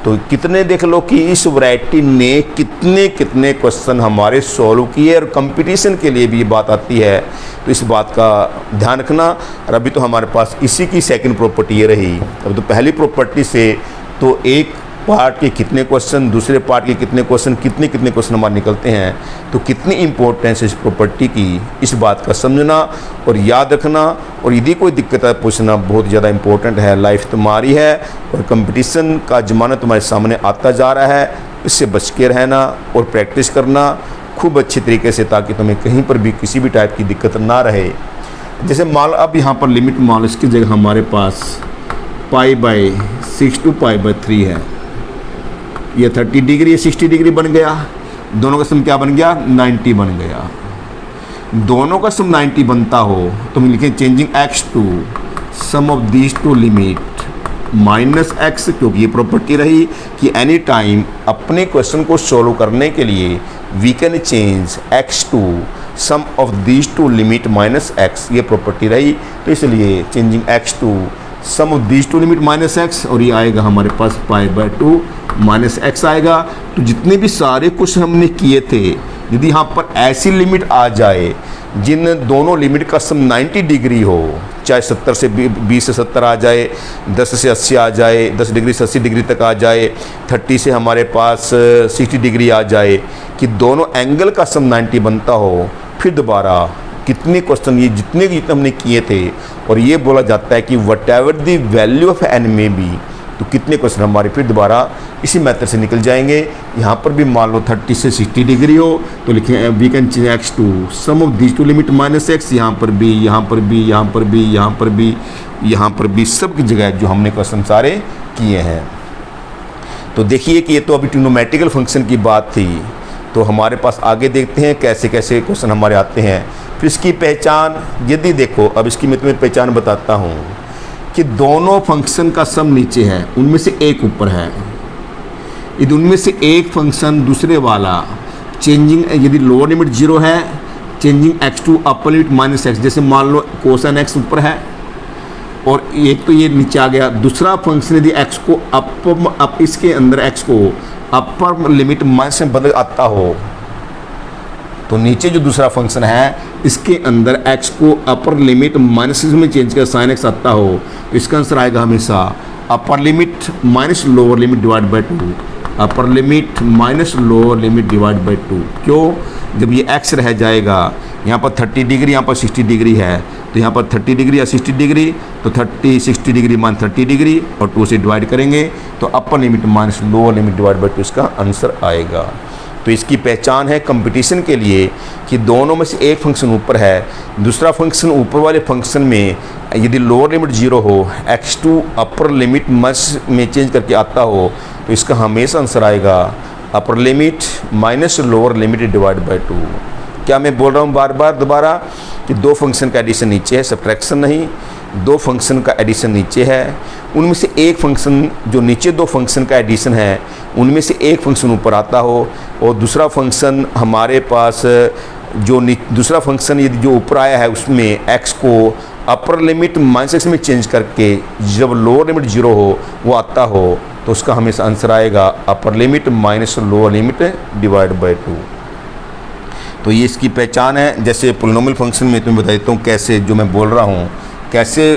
तो कितने देख लो कि इस वैरायटी ने कितने कितने क्वेश्चन हमारे सॉल्व किए। और कंपटीशन के लिए भी ये बात आती है, तो इस बात का ध्यान रखना। और अभी तो हमारे पास इसी की सेकंड प्रॉपर्टी ये रही। अब तो पहली प्रॉपर्टी से तो एक पार्ट के कितने क्वेश्चन, दूसरे पार्ट के कितने क्वेश्चन, कितने कितने क्वेश्चन हमारे निकलते हैं। तो कितनी इंपॉर्टेंस है इस प्रॉपर्टी की, इस बात का समझना और याद रखना। और यदि कोई दिक्कत है पूछना बहुत ज़्यादा इंपॉर्टेंट है। लाइफ तुम्हारी है और कंपटीशन का ज़माना तुम्हारे सामने आता जा रहा है। इससे बच के रहना और प्रैक्टिस करना खूब अच्छी तरीके से, ताकि तुम्हें कहीं पर भी किसी भी टाइप की दिक्कत ना रहे। जैसे मान लो अब यहाँ पर लिमिट मान लो इसकी जगह हमारे पास π/6 to π/3 है। ये 30 डिग्री, ये 60 डिग्री बन गया। दोनों का सम क्या बन गया, 90 बन गया। दोनों का सम 90 बनता हो तो हम लिखें changing x to sum of these two limit minus x, क्योंकि ये प्रॉपर्टी रही कि एनी टाइम अपने क्वेश्चन को सॉल्व करने के लिए we can change x to sum of these two limit minus x, ये प्रॉपर्टी रही। तो इसलिए changing x to sum of these two limit minus x, और ये आएगा हमारे पास π/2 माइनस x आएगा। तो जितने भी सारे क्वेश्चन हमने किए थे, यदि यहाँ पर ऐसी लिमिट आ जाए जिन दोनों लिमिट का सम 90 डिग्री हो, चाहे 70 से 20 से 70 आ जाए, 10 से 80 आ जाए, 10 डिग्री से 80 डिग्री तक आ जाए, 30 से हमारे पास 60 डिग्री आ जाए, कि दोनों एंगल का सम 90 बनता हो, फिर दोबारा कितने क्वेश्चन ये जितने हमने किए थे। और ये बोला जाता है कि whatever the value of N में बी, तो कितने क्वेश्चन हमारे फिर दोबारा इसी मेथड से निकल जाएंगे। यहाँ पर भी मान लो 30 से 60 डिग्री हो तो लिखें we can change x to sum of these two limit minus x। यहाँ पर भी, यहाँ पर भी, यहाँ पर भी, यहाँ पर भी, यहाँ पर भी, सब की जगह जो हमने क्वेश्चन सारे किए हैं। तो देखिए कि ये तो अभी ट्रिग्नोमेट्रिकल फंक्शन की बात थी। तो हमारे पास आगे देखते हैं कैसे कैसे क्वेश्चन हमारे आते हैं। फिर इसकी पहचान, यदि देखो अब इसकी मैं तुम्हें पहचान बताता हूँ कि दोनों फंक्शन का सम नीचे है, उनमें से एक ऊपर है। यदि उनमें से एक फंक्शन दूसरे वाला चेंजिंग, यदि लोअर लिमिट 0 है, changing x to upper limit minus x, जैसे मान लो कोसाइन x ऊपर है और एक तो ये नीचे आ गया। दूसरा फंक्शन यदि x को अप इसके अंदर x को अपर लिमिट माइनस में बदल आता हो, तो नीचे जो दूसरा फंक्शन है इसके अंदर x को अपर लिमिट माइनस में चेंज कर साइन x आता हो, तो इसका आंसर आएगा हमेशा अपर limit minus lower limit divide by 2, upper limit minus lower limit divide by 2। क्यों? जब ये x रह जाएगा, यहाँ पर 30 डिग्री, यहाँ पर 60 डिग्री है, तो यहाँ पर 30 डिग्री या 60 डिग्री, तो 30 60 डिग्री मान 30 डिग्री और 2 से डिवाइड करेंगे तो अपर limit minus lower limit divide by 2 इसका आंसर आएगा। तो इसकी पहचान है कंपटीशन के लिए कि दोनों में से एक फंक्शन ऊपर है, दूसरा फंक्शन ऊपर वाले फंक्शन में यदि लोअर लिमिट 0 हो, x2 अपर लिमिट माइनस में चेंज करके आता हो, तो इसका हमेशा आंसर आएगा upper limit minus lower limit divide by 2। क्या मैं बोल रहा हूँ बार बार दोबारा कि दो फंक्शन का एडिशन नीचे है, सब्ट्रैक्शन नहीं, दो फंक्शन का एडिशन नीचे है। उनमें से एक फंक्शन, जो नीचे दो फंक्शन का एडिशन है, उनमें से एक फंक्शन ऊपर आता हो और दूसरा फंक्शन हमारे पास जो दूसरा फंक्शन यदि जो ऊपर आया है उसमें x को अपर लिमिट -x में चेंज करके जब लोअर लिमिट 0 हो वो आता हो तो उसका हमेशा आंसर आएगा upper limit minus lower limit divide by 2। तो ये इसकी पहचान है। जैसे पोलिनोमियल फंक्शन में तुम्हें बता देता हूँ कैसे, जो मैं बोल रहा हूँ कैसे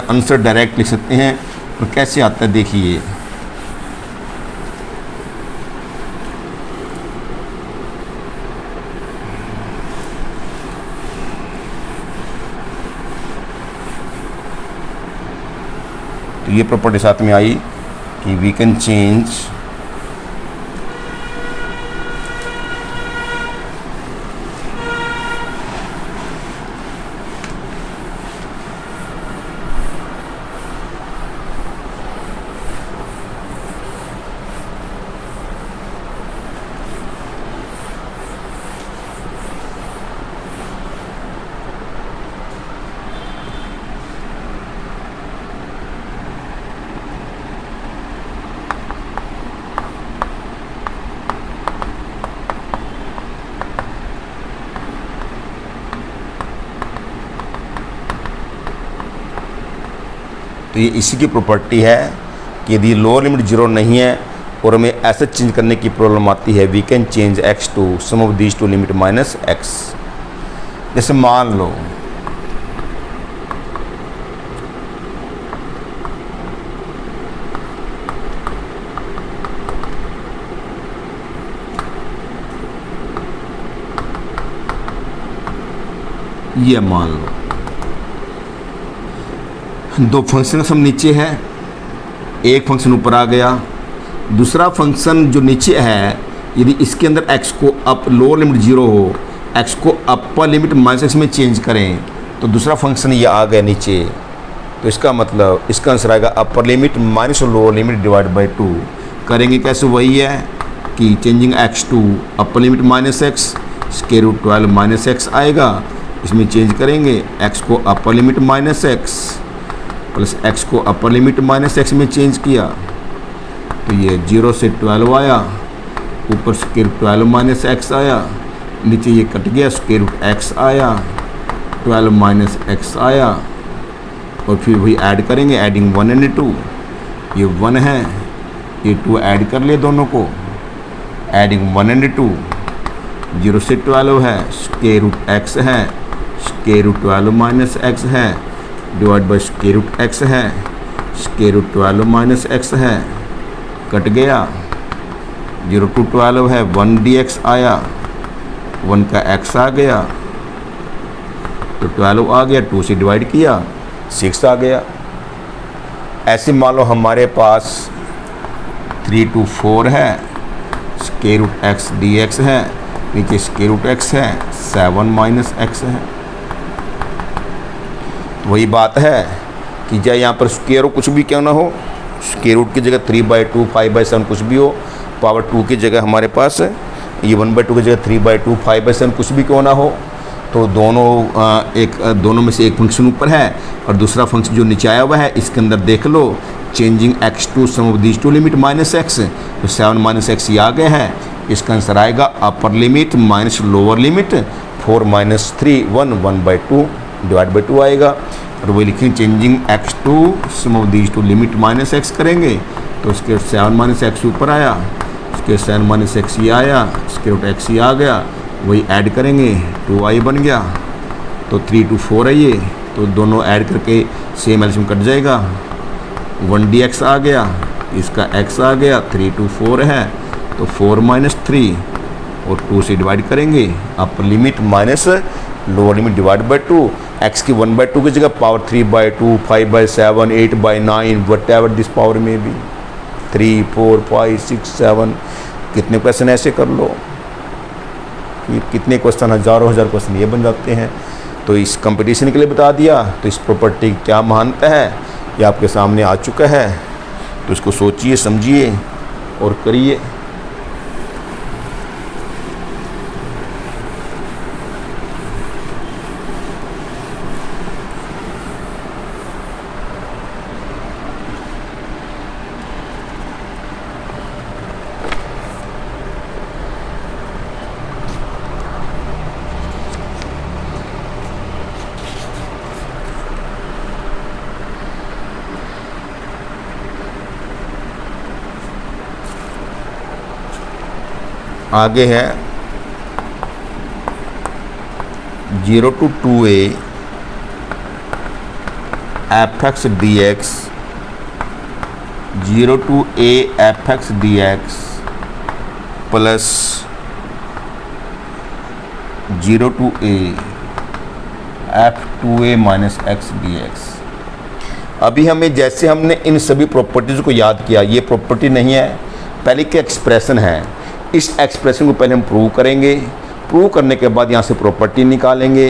आंसर डायरेक्ट लिख सकते हैं और कैसे आता है, देखिए। तो ये प्रॉपर्टी साथ में आई कि वी कैन चेंज तो ये इसी की प्रॉपर्टी है कि यदि लोअर लिमिट 0 नहीं है और हमें ऐसे चेंज करने की प्रॉब्लम आती है, we can change x to sum of these two limit -x। जैसे मान लो ये मान लो दो फंक्शन सम नीचे है, एक फंक्शन ऊपर आ गया, दूसरा फंक्शन जो नीचे है यदि इसके अंदर x को अप लोअर लिमिट 0 हो, x को अपर लिमिट -x में चेंज करें तो दूसरा फंक्शन ये आ गया नीचे। तो इसका मतलब इसका आंसर आएगा upper limit minus lower limit divide by 2। करेंगे कैसे, वही है कि changing x to upper limit -x square root 12 -x आएगा, इसमें चेंज करेंगे x को upper limit -x plus x को अपर लिमिट -x में चेंज किया तो ये 0 से 12 आया, ऊपर स्क्वायर रूट 12 -x आया, नीचे ये कट गया स्क्वायर रूट x आया, 12 -x आया और फिर वही ऐड करेंगे, एडिंग 1 एंड 2। ये 1 है, ये 2 ऐड कर लिए दोनों को, एडिंग 1 एंड 2। 0 से 12 है, स्क्वायर रूट x है, स्क्वायर रूट 12 -x है, divide by square root x है, स्क्वायर रूट 12 -x है, कट गया। 0 to 12 है, 1 dx आया, 1 का x आ गया तो 12 आ गया, 2 से डिवाइड किया 6 आ गया। ऐसे मान लो हमारे पास 3 to 4 है, स्क्वायर रूट x dx है, नीचे स्क्वायर रूट x है, 7 -x है। वही बात है कि चाहे यहाँ पर स्क्वायर हो कुछ भी क्यों ना हो, स्क्वायर रूट की जगह 3/2 5/7 कुछ भी हो, पावर 2 की जगह हमारे पास है ये 1/2 की जगह 3/2 5/7 कुछ भी क्यों ना हो, तो दोनों में से एक फंक्शन ऊपर है और दूसरा फंक्शन जो नीचे आया हुआ है इसके अंदर देख लो changing x to sum of these two limit -x, तो 7 -x ये आ गया है। इसका आंसर आएगा upper limit minus lower limit 4 - 3 1/2 divide by 2 आएगा। और वही लिखेंगे changing x to sum of these two limit -x करेंगे तो उसके 7 - x ऊपर आया, उसके 7 - x ये आया, उसके रूट x ये आ गया, वही ऐड करेंगे 2i बन गया। तो 3 to 4 है ये, तो दोनों ऐड करके सेम एल्सियम कट जाएगा, 1 dx आ गया, इसका x आ गया, 3 to 4 है तो 4 - 3 और 2 से डिवाइड करेंगे, अपर limit minus lower limit divide by 2, x की 1/2 की जगह power 3/2 5/7 8/9 what ever this power में भी 3 4 5 6 7 कितने क्वेश्चन ऐसे कर लो, ये कितने क्वेश्चन हज़ारों क्वेश्चन ये बन जाते हैं। तो इस कंपटीशन के लिए बता दिया। तो इस प्रॉपर्टी की क्या महानता है ये आपके सामने आ चुका है, तो इसको सोचिए समझिए और करिए। आगे है 0 to 2a fx dx 0 to a fx dx plus 0 to a f2a minus X dx। अभी हमें जैसे हमने इन सभी प्रॉपर्टीज़ को याद किया, ये प्रॉपर्टी नहीं है, पहले के एक्सप्रेशन है। इस एक्सप्रेशन को पहले हम प्रूव करेंगे, प्रूव करने के बाद यहाँ से प्रॉपर्टी निकालेंगे,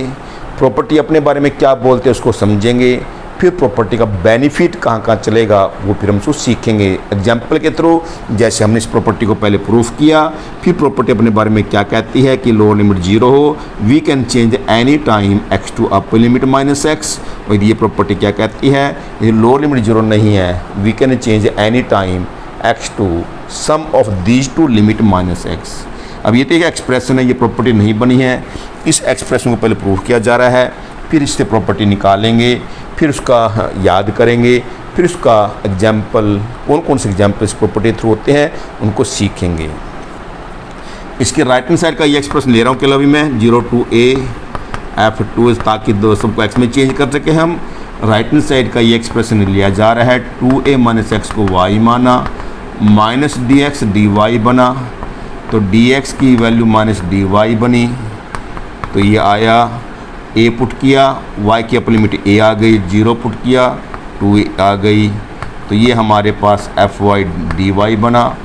प्रॉपर्टी अपने बारे में क्या बोलते हैं उसको समझेंगे, फिर प्रॉपर्टी का बेनिफिट कहाँ कहाँ चलेगा वो फिर हम उसको सीखेंगे एग्जाम्पल के थ्रू। जैसे हमने इस प्रॉपर्टी को पहले प्रूफ किया, फिर प्रॉपर्टी अपने बारे में क्या कहती है कि लोअर लिमिट 0 हो, we can change any time x to upper limit minus X. और ये प्रॉपर्टी क्या कहती है, ये लोअर लिमिट 0 नहीं है, we can change any time x to sum of these two limit minus x. अब ये तो एक एक्सप्रेशन है, ये प्रॉपर्टी नहीं बनी है, इस एक्सप्रेशन को पहले प्रूफ किया जा रहा है, फिर इससे प्रॉपर्टी निकालेंगे, फिर उसका याद करेंगे, फिर उसका एग्जाम्पल कौन कौन से एग्जाम्पल इस प्रॉपर्टी थ्रू होते हैं उनको सीखेंगे। इसके राइट हैंड साइड का ये एक्सप्रेशन ले रहा हूँ केवल अभी मैं 0 to a f2 ताकि दो सबको x में चेंज कर सके हम। राइट हैंड साइड का ये एक्सप्रेशन लिया जा रहा है 2a माइनस एक्स को y माना, माइनस dx dy बना, तो dx की वैल्यू माइनस dy बनी, तो ये आया a पुट किया, y की अपर लिमिट a आ गई, 0 पुट किया 2a आ गई, तो ये हमारे पास fy dy बना,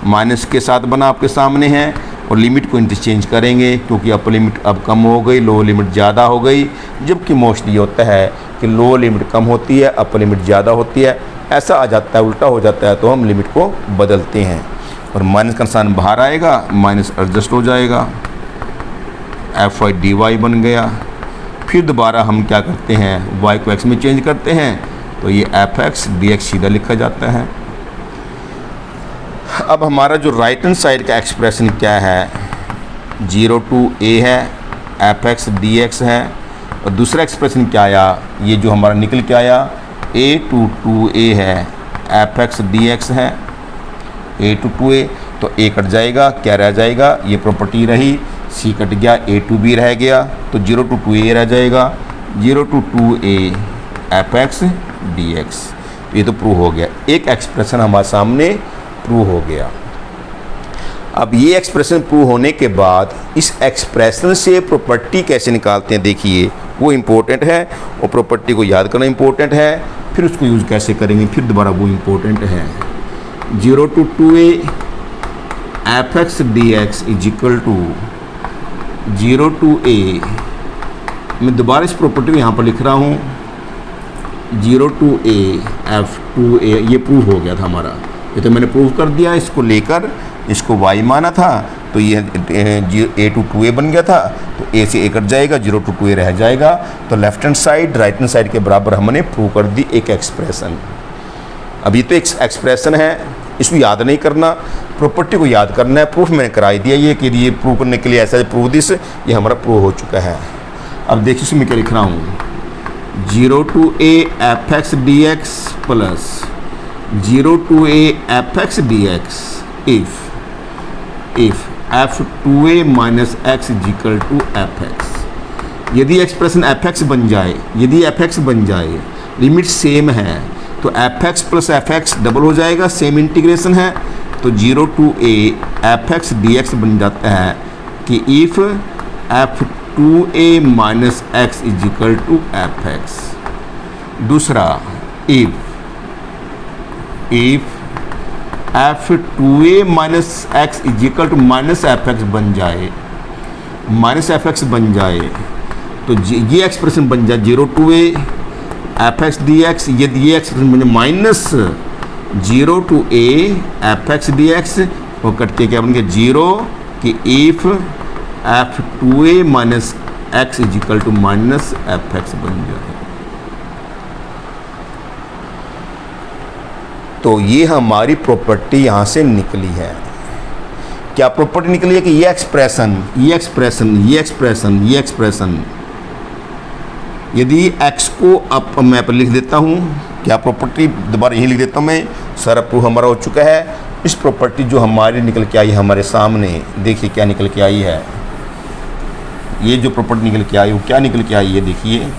माइनस के साथ बना आपके सामने है, और लिमिट को इंटरचेंज करेंगे क्योंकि अपर लिमिट अब कम हो गई, लोअर लिमिट ज़्यादा हो गई, जबकि मोस्टली होता है कि लोअर लिमिट कम होती है, अपर लिमिट ज़्यादा होती है, ऐसा आ जाता है, उल्टा हो जाता है, तो हम लिमिट को बदलते हैं और माइनस का निशान बाहर आएगा, माइनस एडजस्ट हो जाएगा, fy dy बन गया। फिर दोबारा हम क्या करते हैं, y को x में चेंज करते हैं, तो ये fx dx सीधा लिखा जाता है। अब हमारा जो राइट हैंड साइड का एक्सप्रेशन क्या है, 0 to a है, fx dx है, और दूसरा एक्सप्रेशन क्या आया, ये जो हमारा निकल के आया a to 2a है, fx dx है, a to 2a, तो a कट जाएगा, क्या रह जाएगा, ये प्रॉपर्टी रही, c कट गया, a to b रह गया, तो 0 to 2a रह जाएगा, 0 to 2a fx dx। तो ये तो प्रूव हो गया, एक एक्सप्रेशन हमारे सामने प्रूव हो गया। अब ये एक्सप्रेशन प्रूव होने के बाद इस एक्सप्रेशन से प्रॉपर्टी कैसे निकालते हैं, देखिए वो इम्पोर्टेंट है, और प्रॉपर्टी को याद करना इम्पोर्टेंट है, फिर उसको यूज़ कैसे करेंगे फिर दोबारा वो इम्पोर्टेंट है। 0 to 2a fx dx is equal to 0 to a, मैं दोबारा इस प्रॉपर्टी को यहाँ पर लिख रहा हूँ, 0 to a f2a, ये प्रूव हो गया था हमारा, ये तो मैंने प्रूव कर दिया। इसको लेकर इसको y माना था, तो ये a to 2a बन गया था, तो a से a कट जाएगा, 0 to 2a रह जाएगा, तो left hand side right hand side के बराबर हमने प्रूव कर दी एक एक्सप्रेशन। अब ये तो एक एक्सप्रेशन है, इसको याद नहीं करना, प्रॉपर्टी को याद करना है, प्रूफ मैंने कराई दिया ये कि ये प्रूव करने के लिए ऐसा प्रूव दिस, ये हमारा प्रूव हो चुका है। अब देखिए इसमें क्या लिख रहा हूँ, 0 to a fx dx plus 0 to a fx dx if f2a minus x is equal to fx। यदि एक्सप्रेशन fx बन जाए, यदि fx बन जाए, लिमिट सेम है, तो fx प्लस fx डबल हो जाएगा, सेम इंटीग्रेशन है, तो 0 to a fx dx बन जाता है कि if f2a minus x is equal to fx। दूसरा if f2a minus x is equal to minus fx बन जाए, माइनस fx बन जाए, तो ये एक्सप्रेशन बन जाए 0 to a fx dx, यदि ये एक्सप्रेशन बन जाए minus 0 to a fx dx, वो कट के क्या बन गया 0 कि if f2a minus x is equal to minus fx बन जाए। तो ये हमारी प्रॉपर्टी यहाँ से निकली है। क्या प्रॉपर्टी निकली है कि ये एक्सप्रेशन यदि x को अब मैं पर लिख देता हूँ, क्या प्रॉपर्टी दोबारा यही लिख देता हूँ मैं, सारा प्रूफ हमारा हो चुका है। इस प्रॉपर्टी जो हमारी निकल के आई है हमारे सामने, देखिए क्या निकल के आई है। ये जो प्रॉपर्टी निकल के आई वो क्या निकल के आई है, देखिए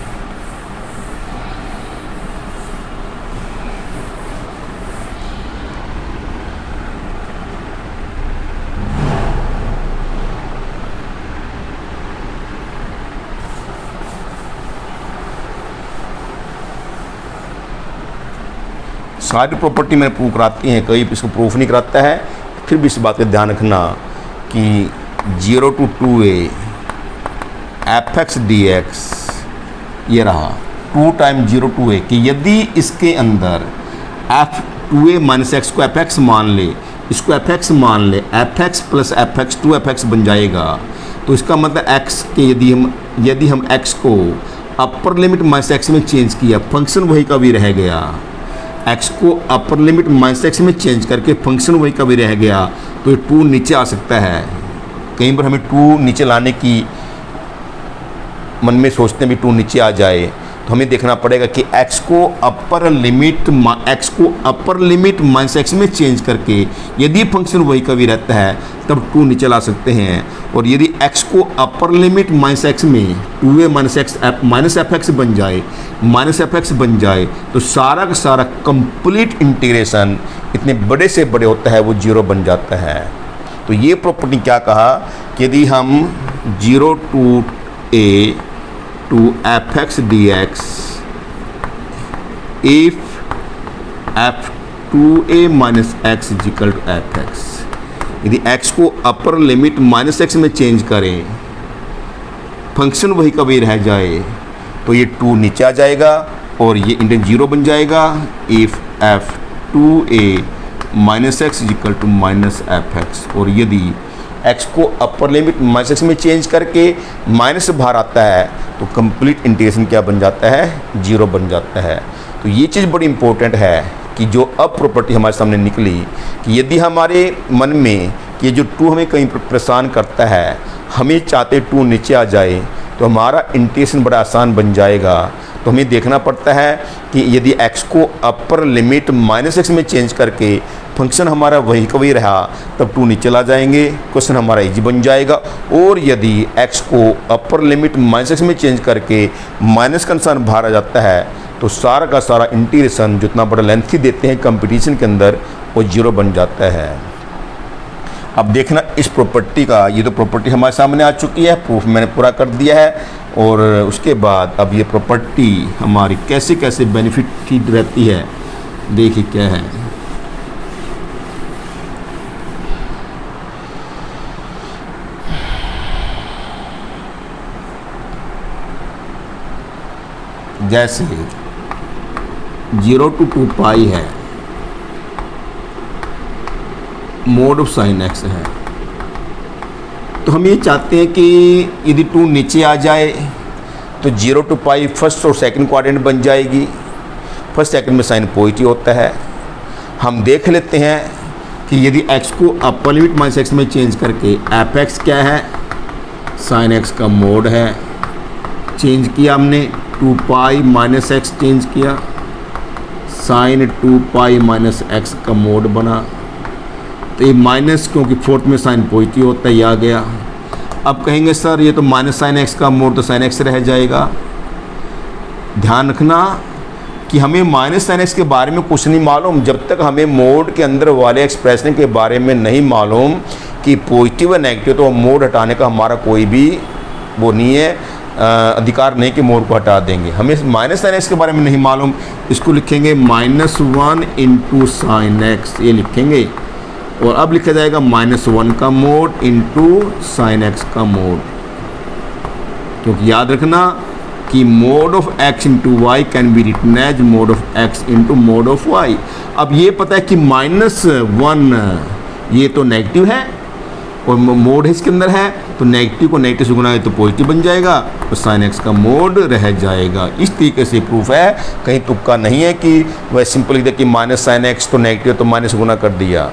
सारी प्रॉपर्टी मैंने प्रूव कराती हैं, कहीं इसको प्रूफ नहीं कराता है। फिर भी इस बात का ध्यान रखना कि 0 to 2a fx dx ये रहा 2 टाइम्स 0 to a कि यदि इसके अंदर f 2a माइनस एक्स को fx मान ले, इसको fx मान ले, fx प्लस fx 2fx बन जाएगा। तो इसका मतलब x के यदि हम x को अपर लिमिट माइनस एक्स में चेंज किया, फंक्शन वही का भी रह गया। x को अपर लिमिट माइनस एक्स में चेंज करके फंक्शन वही का भी रह गया, तो ये 2 नीचे आ सकता है। कहीं पर हमें 2 नीचे लाने की मन में सोचते हैं भी 2 नीचे आ जाए, तो हमें देखना पड़ेगा कि x को अपर लिमिट माइनस एक्स में चेंज करके यदि फंक्शन वही का भी रहता है तब 2 नीचे ला सकते हैं। और यदि x को अपर लिमिट माइनस एक्स में 2a माइनस एफ एक्स बन जाए तो सारा का सारा कंप्लीट इंटीग्रेशन इतने बड़े से बड़े होता है वो 0 बन जाता है। तो ये प्रॉपर्टी क्या कहा कि यदि हम 0 to a to fx dx if f2a minus x is equal to fx, यदि x को अपर लिमिट माइनस एक्स में चेंज करें, फंक्शन वही का वही रह जाए, तो ये 2 नीचे आ जाएगा और ये इंटरन 0 बन जाएगा। If f2a minus x is equal to minus fx, और यदि x को अपर लिमिट माइनस एक्स में चेंज करके माइनस बाहर आता है तो कंप्लीट इंटीग्रेशन क्या बन जाता है, 0 बन जाता है। तो ये चीज़ बड़ी इंपॉर्टेंट है कि जो अब प्रॉपर्टी हमारे सामने निकली कि यदि हमारे मन में कि ये जो 2 हमें कहीं परेशान करता है, हमें चाहते 2 नीचे आ जाए तो हमारा इंटीग्रेशन बड़ा आसान बन जाएगा। तो हमें देखना पड़ता है कि यदि x को अपर लिमिट माइनस एक्स में चेंज करके फंक्शन हमारा वही का वही रहा तब 2 नीचे ला जाएंगे, क्वेश्चन हमारा इजी बन जाएगा। और यदि x को अपर लिमिट माइनस एक्स में चेंज करके माइनस का निशान बाहर आ जाता है तो सारा का सारा इंटीग्रेशन जितना बड़ा लेंथी देते हैं कंपटीशन के अंदर वो 0 बन जाता है। अब देखना इस प्रॉपर्टी का, ये तो प्रॉपर्टी हमारे सामने आ चुकी है, प्रूफ मैंने पूरा कर दिया है। और उसके बाद अब ये प्रॉपर्टी हमारी कैसे कैसे बेनिफिट रहती है, देखिए क्या है। जैसे 0 to 2 पाई है, मोड ऑफ साइन एक्स है, तो हम ये चाहते हैं कि यदि 2 नीचे आ जाए तो 0 to पाई फर्स्ट और सेकंड क्वाड्रेंट बन जाएगी। फर्स्ट सेकंड में साइन पॉजिटिव होता है। हम देख लेते हैं कि यदि x को अपर लिमिट माइनस एक्स में चेंज करके एफ एक्स क्या है, साइन एक्स का मोड है, चेंज किया हमने 2 पाई माइनस एक्स चेंज किया, साइन 2 पाई माइनस एक्स का मोड बना। तो ये माइनस क्योंकि फोर्थ में साइन पॉजिटिव होता है, ये आ गया। अब कहेंगे सर ये तो माइनस साइन एक्स का मोड तो साइन एक्स रह जाएगा। ध्यान रखना कि हमें माइनस साइन एक्स के बारे में कुछ नहीं मालूम जब तक हमें मोड के अंदर वाले एक्सप्रेशन के बारे में नहीं मालूम कि पॉजिटिव है नेगेटिव, तो मोड हटाने का हमारा कोई भी वो नहीं है, अधिकार नहीं कि मोड को हटा देंगे। हमें माइनस साइन एक्स के बारे में नहीं मालूम, इसको लिखेंगे -1 इंटू साइन एक्स, ये लिखेंगे। और अब लिखा जाएगा -1 का मोड इंटू साइन एक्स का मोड, क्योंकि याद रखना कि mod of x into y can be written as mod of x into mod of y। अब ये पता है कि -1 ये तो नेगेटिव है और मोड है इसके अंदर है, तो नेगेटिव को नेगेटिव से गुना है तो पॉजिटिव बन जाएगा, तो साइन एक्स का मोड रह जाएगा। इस तरीके से प्रूफ है, कहीं तुक्का नहीं है कि वह सिंपल लिख दे कि माइनस साइन एक्स तो नेगेटिव तो माइनस गुना कर दिया।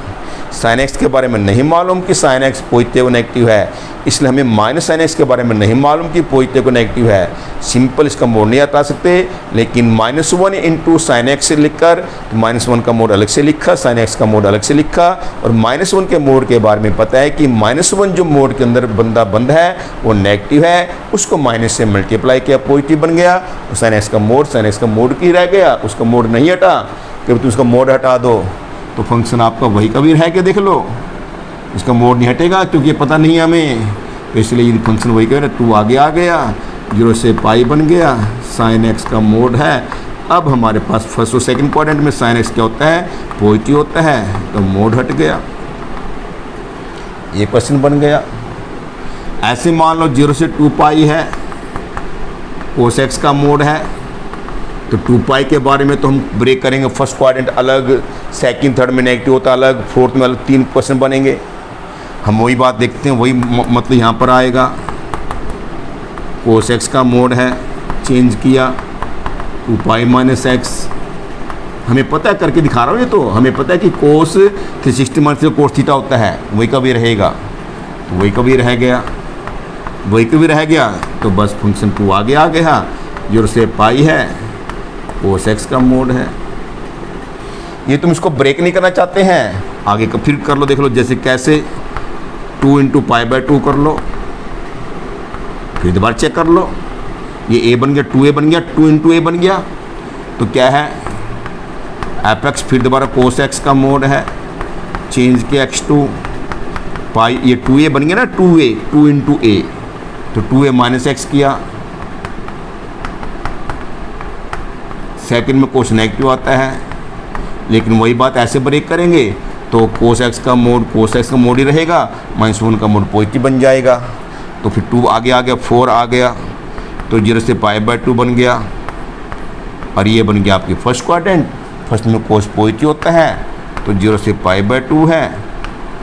साइन एक्स के बारे में नहीं मालूम कि साइन एक्स पॉजिटिव नेगेटिव है, इसलिए हमें माइनस साइन एक्स के बारे में नहीं मालूम कि पॉजिटिव नेगेटिव है। सिंपल इसका मोड नहीं बता सकते, लेकिन -1 इंटू साइन एक्स से लिखकर तो -1 का मोड अलग से लिखा, साइन एक्स का मोड अलग से लिखा, और -1 के मोड के बारे में पता है कि -1 जो मोड के अंदर बंद है वो नेगेटिव है, उसको माइनस से मल्टीप्लाई किया, पॉजिटिव बन गया। और साइन एक्स का मोड की रह गया, उसका मोड नहीं हटा, कि तुम उसका मोड हटा दो तो फंक्शन आपका वही कभी रह के देख लो, इसका मोड नहीं हटेगा क्योंकि ये पता नहीं हमें, तो इसलिए ये फंक्शन वही कह रहे, 2 आगे आ गया, 0 से पाई बन गया, साइन एक्स का मोड है। अब हमारे पास फर्स्ट और सेकंड क्वाड्रेंट में साइन एक्स क्या होता है, पॉजिटिव होता है, तो मोड हट गया, ये क्वेश्चन बन गया। ऐसे मान लो 0 से 2 पाई है, कोस एक्स का मोड है, तो 2 पाई के बारे में तो हम ब्रेक करेंगे, फर्स्ट क्वाड्रेंट अलग, सेकंड थर्ड में नेगेटिव होता अलग, फोर्थ में अलग, 3 क्वेश्चन बनेंगे। हम वही बात देखते हैं, वही मतलब यहाँ पर आएगा, कोस एक्स का मोड है, चेंज किया 2 पाई माइनस एक्स, हमें पता है, करके दिखा रहा हूँ ये, तो हमें पता है कि कोस 360 माइनस कोस थीटा होता है, वही कभी रहेगा, तो वही कभी रह गया, वही कभी रह गया, तो बस फंक्शन 2 आगे आ गया, 0 से पाई है, कोस एक्स का मोड है। ये तुम इसको ब्रेक नहीं करना चाहते हैं, आगे का फिर कर लो, देख लो जैसे कैसे, 2 इंटू पाई/2 कर लो, फिर दोबारा चेक कर लो, ये a बन गया, 2a बन गया, 2 इंटू a बन गया, तो क्या है एफ एक्स, फिर दोबारा कोस एक्स का मोड है, चेंज किया x2 पाई, ये 2a बन गया ना, 2a 2 इंटू a, तो 2a माइनस एक्स किया, सेकंड में कोस नेगेटिव आता है, लेकिन वही बात ऐसे ब्रेक करेंगे तो कोस एक्स का मोड ही रहेगा, -1 का मोड पॉजिटिव बन जाएगा, तो फिर 2 आगे आ गया, 4 आ गया, तो 0 से पाई/2 बन गया, और ये बन गया आपकी फर्स्ट क्वाड्रेंट, फर्स्ट में कोस पॉजिटिव होता है, तो 0 से पाई/2 है।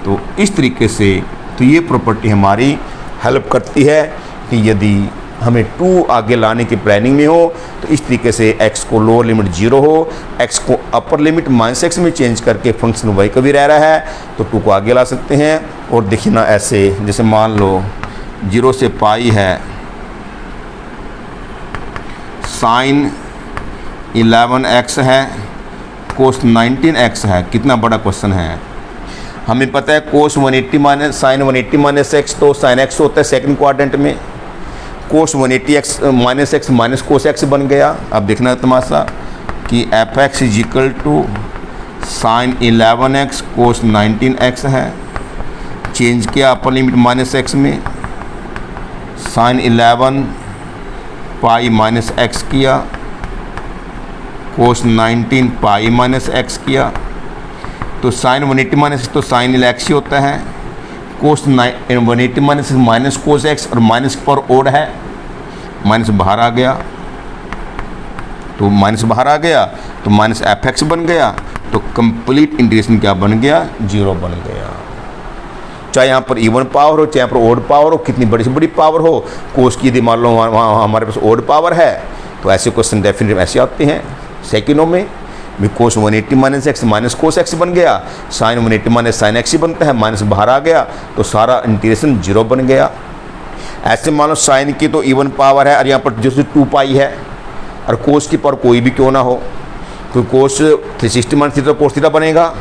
तो इस तरीके से तो ये प्रॉपर्टी हमारी हेल्प करती है कि यदि हमें 2 आगे लाने की प्लानिंग में हो, तो इस तरीके से x को लोअर लिमिट 0 हो, x को अपर लिमिट -x में चेंज करके फंक्शन वही कभी रह रहा है, तो 2 को आगे ला सकते हैं। और देखिए ना, ऐसे जैसे मान लो 0 से पाई है, साइन 11x है, कोस 19x है, कितना बड़ा क्वेश्चन है। हमें पता है cos 180 minus sine 180 minus x, तो साइन एक्स होता है सेकंड क्वाड्रेंट में, cos 180x minus x minus cos x बन गया। अब देखना तमाशा कि f x is equal to sine 11x cos 19x है, चेंज किया अपर लिमिट -x में, साइन 11 पाई माइनस एक्स किया, कोस 19 पाई माइनस एक्स किया, तो साइन 180 माइनस तो साइन x ही होता है, कोस 180 माइनस कोस एक्स, और माइनस पर ओड है, माइनस बाहर आ गया, तो माइनस बाहर आ गया तो माइनस एफ एक्स बन गया, तो कंप्लीट इंटीग्रेशन क्या बन गया, 0 बन गया। चाहे यहाँ पर इवन पावर हो, चाहे यहाँ पर ओड पावर हो, कितनी बड़ी से बड़ी पावर हो, कोस की यदि मान लो वहाँ हमारे पास ओड पावर है, तो ऐसे क्वेश्चन डेफिनेटली ऐसे आते हैं सेकेंडों में। कोस 180 minus x minus cos x बन गया, साइन 180 माइनस साइन एक्स ही बनता है, माइनस बाहर आ गया, तो सारा इंटीग्रेशन 0 बन गया। ऐसे मान लो साइन की तो इवन पावर है, और यहाँ पर जैसे 2 पाई है, और कोस की पावर कोई भी क्यों ना हो, तो cos 360 minus theta cos theta बनेगा,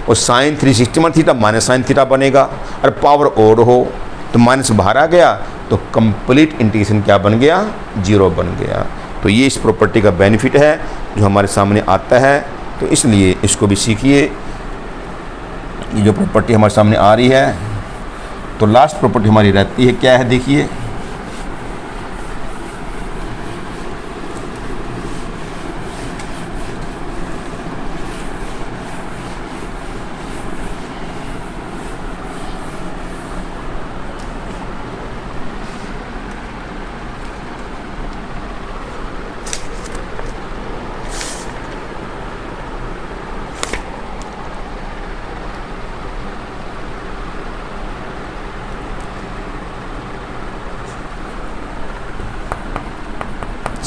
और sine 360 minus theta minus sine theta बनेगा, और पावर ओड हो तो माइनस बाहर आ गया, तो कंप्लीट इंटीग्रेशन क्या बन गया, 0 बन गया। तो ये इस प्रॉपर्टी का बेनिफिट है जो हमारे सामने आता है, तो इसलिए इसको भी सीखिए। ये जो प्रॉपर्टी हमारे सामने आ रही है, तो लास्ट प्रॉपर्टी हमारी रहती है क्या है, देखिए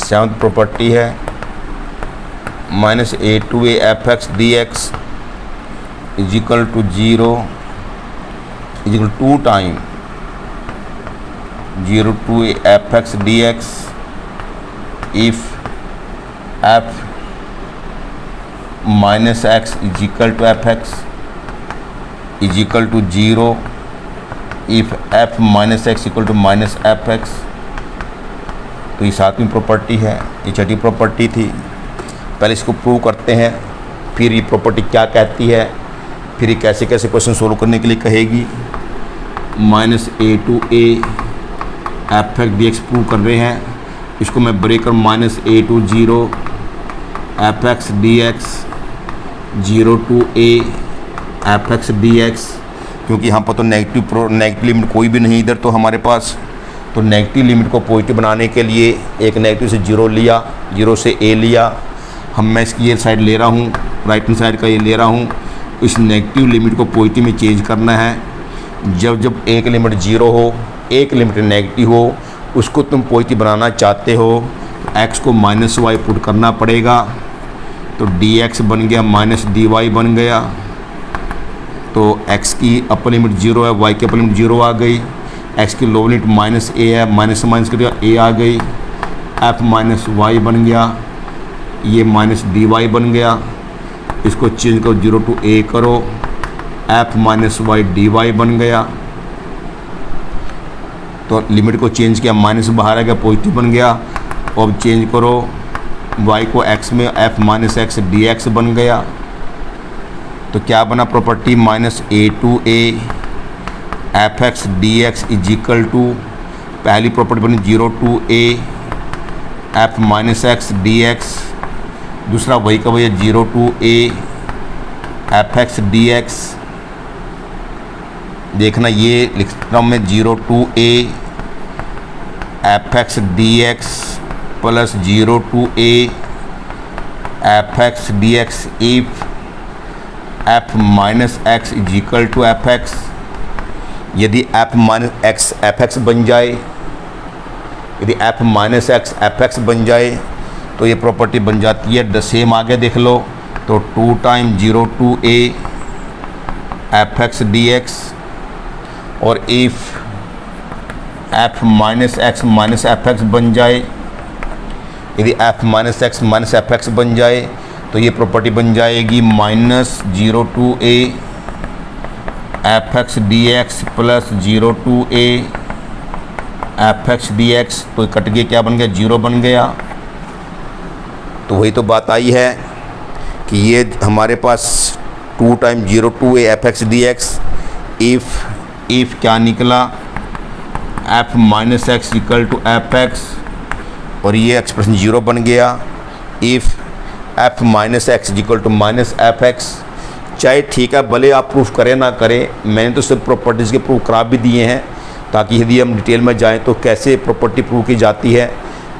सेवंथ प्रॉपर्टी है -a2a f x D x is equal to 0 is equal 2 time 0 to fx dx if f minus x is equal to fx is equal to 0 if f minus x equal to minus fx। तो ये सातवीं property है, ये छठी property थी। पहले इसको prove करते हैं, फिर ये प्रॉपर्टी क्या कहती है, फिर ये कैसे कैसे क्वेश्चन सोल्व करने के लिए कहेगी। Minus a to A F x D x prove कर रहे हैं, इसको मैं ब्रेक कर minus a to 0 f x D x 0 to A F x D x, क्योंकि यहाँ पर तो नेगेटिव लिमिट कोई भी नहीं इधर तो हमारे पास, तो नेगेटिव लिमिट को पॉजिटिव बनाने के लिए एक नेगेटिव से 0 लिया, 0 से ए लिया। मैं इसकी ये साइड ले रहा हूँ, राइट हैंड साइड का ये ले रहा हूँ। इस नेगेटिव लिमिट को पॉजिटिव में चेंज करना है। जब एक लिमिट 0 हो, एक लिमिट नेगेटिव हो, उसको तुम पॉजिटिव बनाना चाहते हो तो x को माइनस वाई पुट करना पड़ेगा। तो dx बन गया माइनस dy बन गया। तो x की अपर लिमिट 0 है, y की अपर लिमिट 0 आ गई। x की लोअर लिमिट माइनस a है, माइनस से माइनस कर दिया a आ गई। f माइनस y बन गया, ये माइनस dy बन गया। इसको चेंज करो 0 टू a करो, f माइनस वाई dy बन गया। तो लिमिट को चेंज किया, माइनस बाहर आ गया, पॉजिटिव बन गया। अब चेंज करो y को x में, f minus x D x बन गया। तो क्या बना property, minus a to A F x D x is equal to, पहली प्रॉपर्टी बनी 0 to A f minus x D x, दूसरा वही का वही 0 to A F x D x. देखना ये लिखता हूँ मैं 0 to A F x D x plus 0 to A F x D x if f minus x is equal to F X. यदि F minus X F X बन जाए, यदि F minus X F X बन जाए तो ये property बन जाती है द सेम। आगे देख लो, तो 2 time 0 to A F x D x, और इफ़ एफ माइनस एक्स बन जाए, यदि एफ माइनस एक्स बन जाए तो ये प्रॉपर्टी बन जाएगी minus 0 to A F x D x plus 0 to A F x D x. तो कट गया, क्या बन गया, 0 बन गया। तो वही तो बात आई है कि ये हमारे पास 2 time 0 to A F x D x if क्या निकला, f minus x equal to F x, और ये एक्सप्रेशन 0 बन गया। If f minus x equal to minus f x, चाहे ठीक है भले आप प्रूफ करें ना करें, मैंने तो सिर्फ प्रॉपर्टीज़ के प्रूफ करा भी दिए हैं ताकि यदि हम डिटेल में जाएं तो कैसे प्रॉपर्टी प्रूव की जाती है।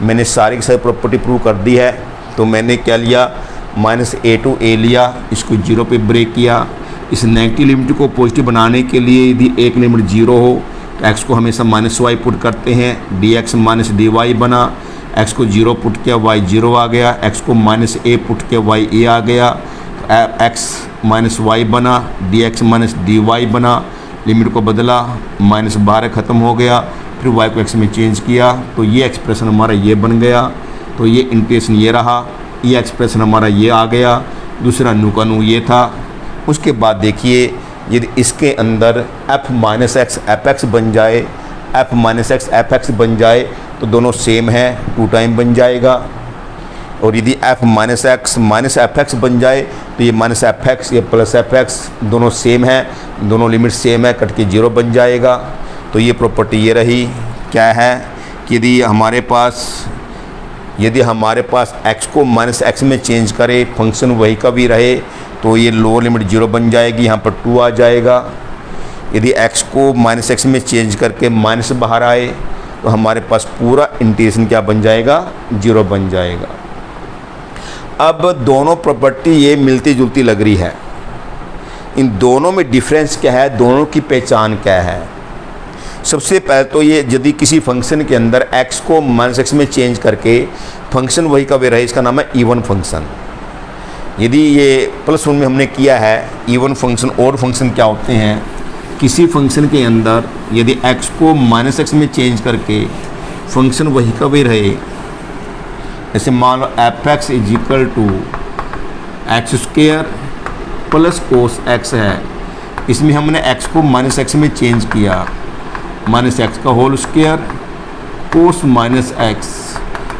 मैंने सारी की सारी प्रॉपर्टी प्रूव कर दी है। तो मैंने क्या लिया, माइनस ए टू ए लिया, इसको 0 पे ब्रेक किया। इस नेगेटिव लिमिट को पॉजिटिव बनाने के लिए यदि एक लिमिट 0 हो तो एक्स को हमेशा माइनस वाई पुट करते हैं, d x minus D Y बना। एक्स को 0 पुट किया, वाई 0 आ गया। एक्स को माइनस ए पुट किया, वाई ए आ गया। एक्स माइनस वाई बना, D x minus D Y बना। लिमिट को बदला, माइनस बाहर ख़त्म हो गया, फिर वाई को एक्स में चेंज किया। तो ये एक्सप्रेशन हमारा ये बन गया। तो ये इंटीग्रेशन ये रहा, ये एक्सप्रेशन हमारा ये आ गया। दूसरा नू का नू ये था। उसके बाद देखिए यदि इसके अंदर f minus X F X बन जाए, f minus X F X बन जाए तो दोनों सेम है, 2 टाइम बन जाएगा। और यदि f minus x minus f X बन जाए तो ये माइनस एफ एक्स ये प्लस एफ एक्स दोनों सेम है, दोनों लिमिट सेम है, कट के 0 बन जाएगा। तो ये प्रॉपर्टी ये रही। क्या है कि यदि हमारे पास x को माइनस एक्स में चेंज करे, फंक्शन वही का भी रहे, तो ये लोअर लिमिट 0 बन जाएगी, यहाँ पर 2 आ जाएगा। यदि x को माइनस एक्स में चेंज करके माइनस बाहर आए तो हमारे पास पूरा इंटीग्रेशन क्या बन जाएगा, 0 बन जाएगा। अब दोनों प्रॉपर्टी ये मिलती जुलती लग रही है, इन दोनों में डिफरेंस क्या है, दोनों की पहचान क्या है। सबसे पहले तो ये यदि किसी फंक्शन के अंदर x को माइनस एक्स में चेंज करके फंक्शन वही का वे रहे, इसका नाम है इवन फंक्शन। यदि ये +1 में हमने किया है, इवन फंक्शन और फंक्शन क्या होते हैं, किसी फंक्शन के अंदर यदि x को -x में चेंज करके फंक्शन वही का वही रहे, जैसे मान लो f(x) = x² + cos x है, इसमें हमने x को -x में चेंज किया, -x का होल स्क्वायर cos -x,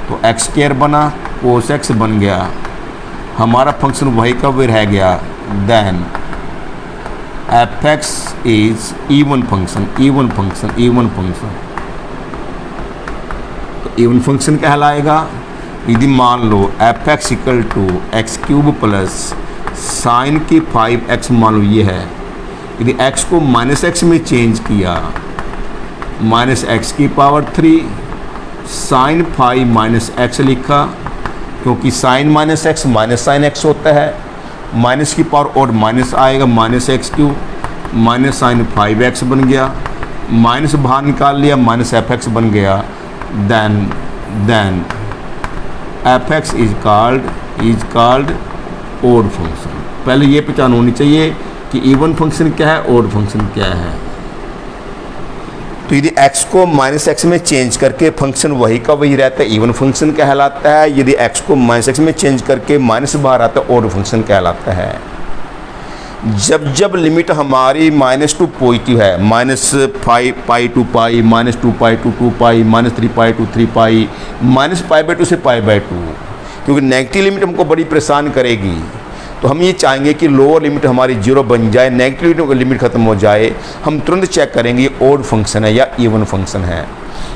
तो x² बना, cos x बन गया, हमारा फंक्शन वही का वही रह गया। Then f(x) is even function, even function, even function, तो इवन फंक्शन कहलाएगा। यदि मान लो f(x) = x³ + sin की 5x मान लो ये है, यदि x को -x में चेंज किया, -x³ sin 5 - x लिखा, क्योंकि sin -x -sin x होता है, माइनस की पावर और माइनस आएगा, -x³ -sin 5x बन गया, माइनस बाहर निकाल लिया, -fx बन गया। Then f(x) is called odd function. पहले ये पहचान होनी चाहिए कि इवन फंक्शन क्या है, ओड फंक्शन क्या है। तो यदि x को -x में चेंज करके फंक्शन वही का वही रहता है, इवन फंक्शन कहलाता है। यदि x को -x में चेंज करके माइनस बाहर आता है, ओड फंक्शन कहलाता है। जब लिमिट हमारी -2 पॉजिटिव है, -5 to π, -2π to 2π, -3π to 3π, -π/2 से π/2, क्योंकि नेगेटिव लिमिट हमको बड़ी परेशान करेगी, तो हम ये चाहेंगे कि लोअर लिमिट हमारी 0 बन जाए, नेगेटिव लिमिट ख़त्म हो जाए। हम तुरंत चेक करेंगे ये ओड फंक्शन है या इवन फंक्शन है।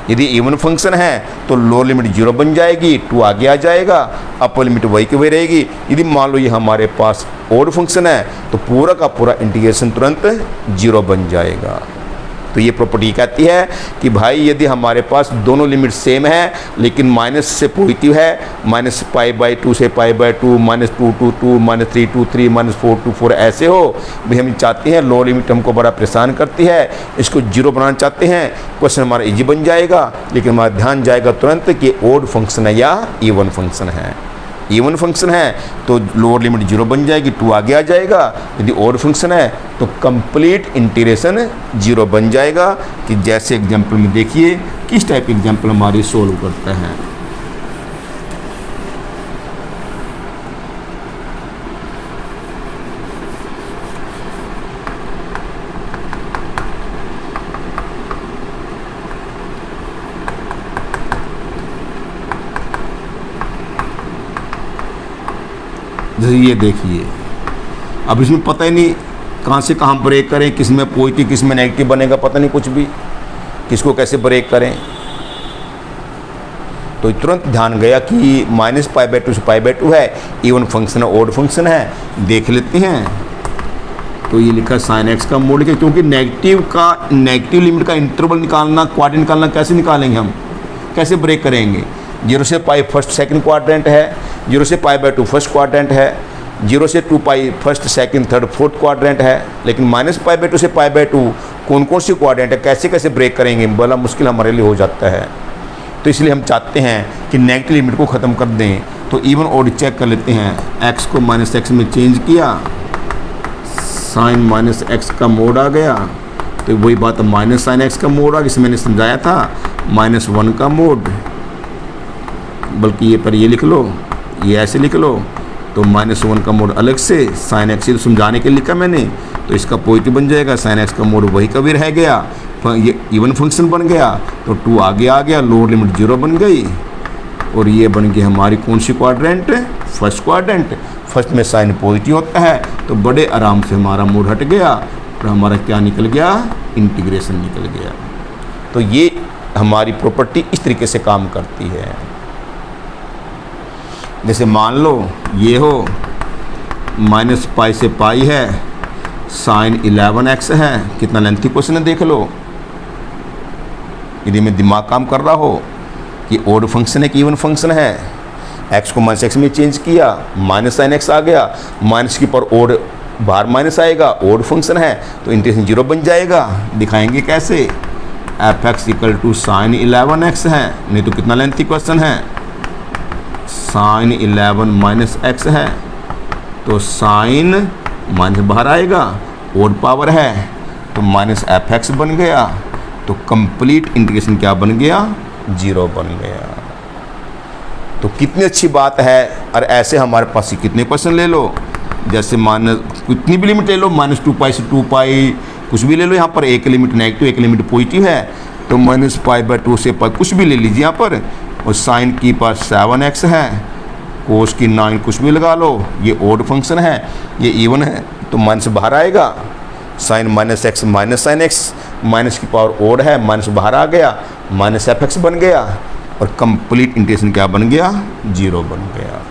यदि इवन फंक्शन है तो लोअर लिमिट 0 बन जाएगी, 2 आगे आ जाएगा, अपर लिमिट वही की वही रहेगी। यदि मान लो ये हमारे पास ओड फंक्शन है तो पूरा का पूरा इंटीग्रेशन तुरंत 0 बन जाएगा। तो ये प्रॉपर्टी कहती है कि भाई यदि हमारे पास दोनों लिमिट सेम है लेकिन माइनस से पॉजिटिव है, -π/2 से π/2, -2 to 2, -3 to 3, -4 to 4 ऐसे हो, भाई हम चाहते हैं लो लिमिट हमको बड़ा परेशान करती है, इसको 0 बनाना चाहते हैं, क्वेश्चन हमारा इजी बन जाएगा, लेकिन हमारा ध्यान जाएगा तुरंत कि ओड फंक्शन है या इवन फंक्शन है। इवन फंक्शन है तो लोअर लिमिट 0 बन जाएगी, 2 आगे आ जाएगा। यदि ओड फंक्शन है तो कंप्लीट इंटीग्रेशन 0 बन जाएगा। कि जैसे एग्जांपल में देखिए किस टाइप एग्जांपल हमारी सोल्व करता है। जैसे ये देखिए, अब इसमें पता ही नहीं कहाँ से कहाँ ब्रेक करें, किस में पॉजिटिव किस में नेगेटिव बनेगा, पता नहीं कुछ भी, किसको कैसे ब्रेक करें। तो तुरंत ध्यान गया कि -π/2 से π/2 है, इवन फंक्शन है, ओड फंक्शन है। देख लेते हैं, तो ये लिखा sin x का मोड लिखा, क्योंकि नेगेटिव लिमिट का इंटरवल निकालना, क्वाड्रेंट निकालना, कैसे निकालेंगे हम, कैसे ब्रेक करेंगे। 0 से π फर्स्ट सेकंड क्वाड्रेंट है, 0 से π/2 फर्स्ट क्वाड्रेंट है, 0 से 2π first second third fourth quadrant है, लेकिन -π/2 से π/2 कौन कौन सी क्वाड्रेंट है, कैसे कैसे ब्रेक करेंगे, बड़ा मुश्किल हमारे लिए हो जाता है। तो इसलिए हम चाहते हैं कि नेगेटिव लिमिट को ख़त्म कर दें। तो इवन ओड चेक कर लेते हैं। x को -x में चेंज किया, sin -x का मोड आ गया, तो वही बात -sin x का मोड आ गया, जिसे मैंने समझाया था, -1 का मोड, बल्कि ये पर ये लिख लो, ये ऐसे लिख लो, तो -1 का मोड अलग से, sin x तो समझाने के लिए लिखा मैंने, तो इसका पॉजिटिव बन जाएगा, sin x का मोड वही का भी रह गया, ये इवन फंक्शन बन गया, तो 2 आगे आ गया, लोअर लिमिट 0 बन गई, और ये बन गई हमारी कौन सी क्वाड्रेंट, फर्स्ट क्वाड्रेंट। फर्स्ट में साइन पॉजिटिव होता है, तो बड़े आराम से हमारा मोड हट गया और हमारा क्या निकल गया, इंटीग्रेशन निकल गया। तो ये हमारी प्रॉपर्टी इस तरीके से काम करती है। जैसे मान लो ये हो -π से π है, sin 11x है, कितना लेंथी क्वेश्चन है देख लो। यदि में दिमाग काम कर रहा हो कि ओड फंक्शन है कि इवन फंक्शन है, x को -x में चेंज किया, -sin x आ गया, माइनस की पर ओड बाहर माइनस आएगा, ओड फंक्शन है तो इंटीग्रेशन 0 बन जाएगा। दिखाएंगे कैसे, f(x) = sin 11x है, नहीं तो कितना लेंथी क्वेश्चन है, sin 11 - x है, तो साइन माइनस बाहर आएगा, ओड पावर है तो माइनस एफ एक्स बन गया, तो कंप्लीट इंटीग्रेशन क्या बन गया, 0 बन गया। तो कितनी अच्छी बात है। और ऐसे हमारे पास ही कितने क्वेश्चन ले लो, जैसे माइनस कितनी भी लिमिट ले लो, -2 से 2 कुछ भी ले लो, यहाँ पर एक लिमिट नेगेटिव एक लिमिट पॉजिटिव है, तो -π/2 से कुछ भी ले लीजिए यहाँ पर। और साइन की पर 7x है, कोस की 9 कुछ भी लगा लो, ये ओड फंक्शन है, ये इवन है तो माइनस बाहर आएगा, sine -x minus sine x, minus की पावर ओड है, माइनस बाहर आ गया, माइनस एफ एक्स बन गया, और कंप्लीट इंटीग्रेशन क्या बन गया, 0 बन गया।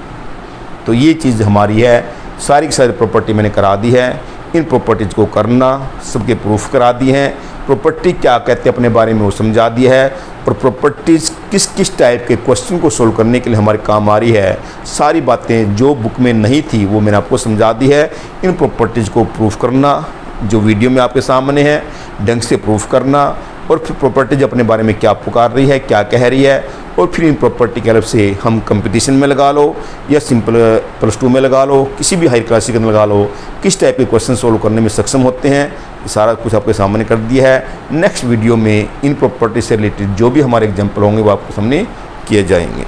तो ये चीज़ हमारी है, सारी की सारी प्रॉपर्टी मैंने करा दी है। इन प्रॉपर्टीज़ को करना, सबके प्रूफ करा दिए हैं, प्रॉपर्टी क्या कहते हैं अपने बारे में वो समझा दिया है, और प्रॉपर्टीज़ किस किस टाइप के क्वेश्चन को सोल्व करने के लिए हमारे काम आ रही है, सारी बातें जो बुक में नहीं थी वो मैंने आपको समझा दी है। इन प्रॉपर्टीज़ को प्रूफ करना, जो वीडियो में आपके सामने है, ढंग से प्रूफ करना, और फिर प्रॉपर्टीज अपने बारे में क्या पुकार रही है, क्या कह रही है, और फिर इन प्रॉपर्टी के हेल्प से हम कंपटीशन में लगा लो या सिंपल +2 में लगा लो, किसी भी हाई क्लासिक में लगा लो, किस टाइप के क्वेश्चन सोल्व करने में सक्षम होते हैं, सारा कुछ आपके सामने कर दिया है। नेक्स्ट वीडियो में इन प्रॉपर्टी से रिलेटेड जो भी हमारे एग्जाम्पल होंगे वो आपके सामने किए जाएंगे।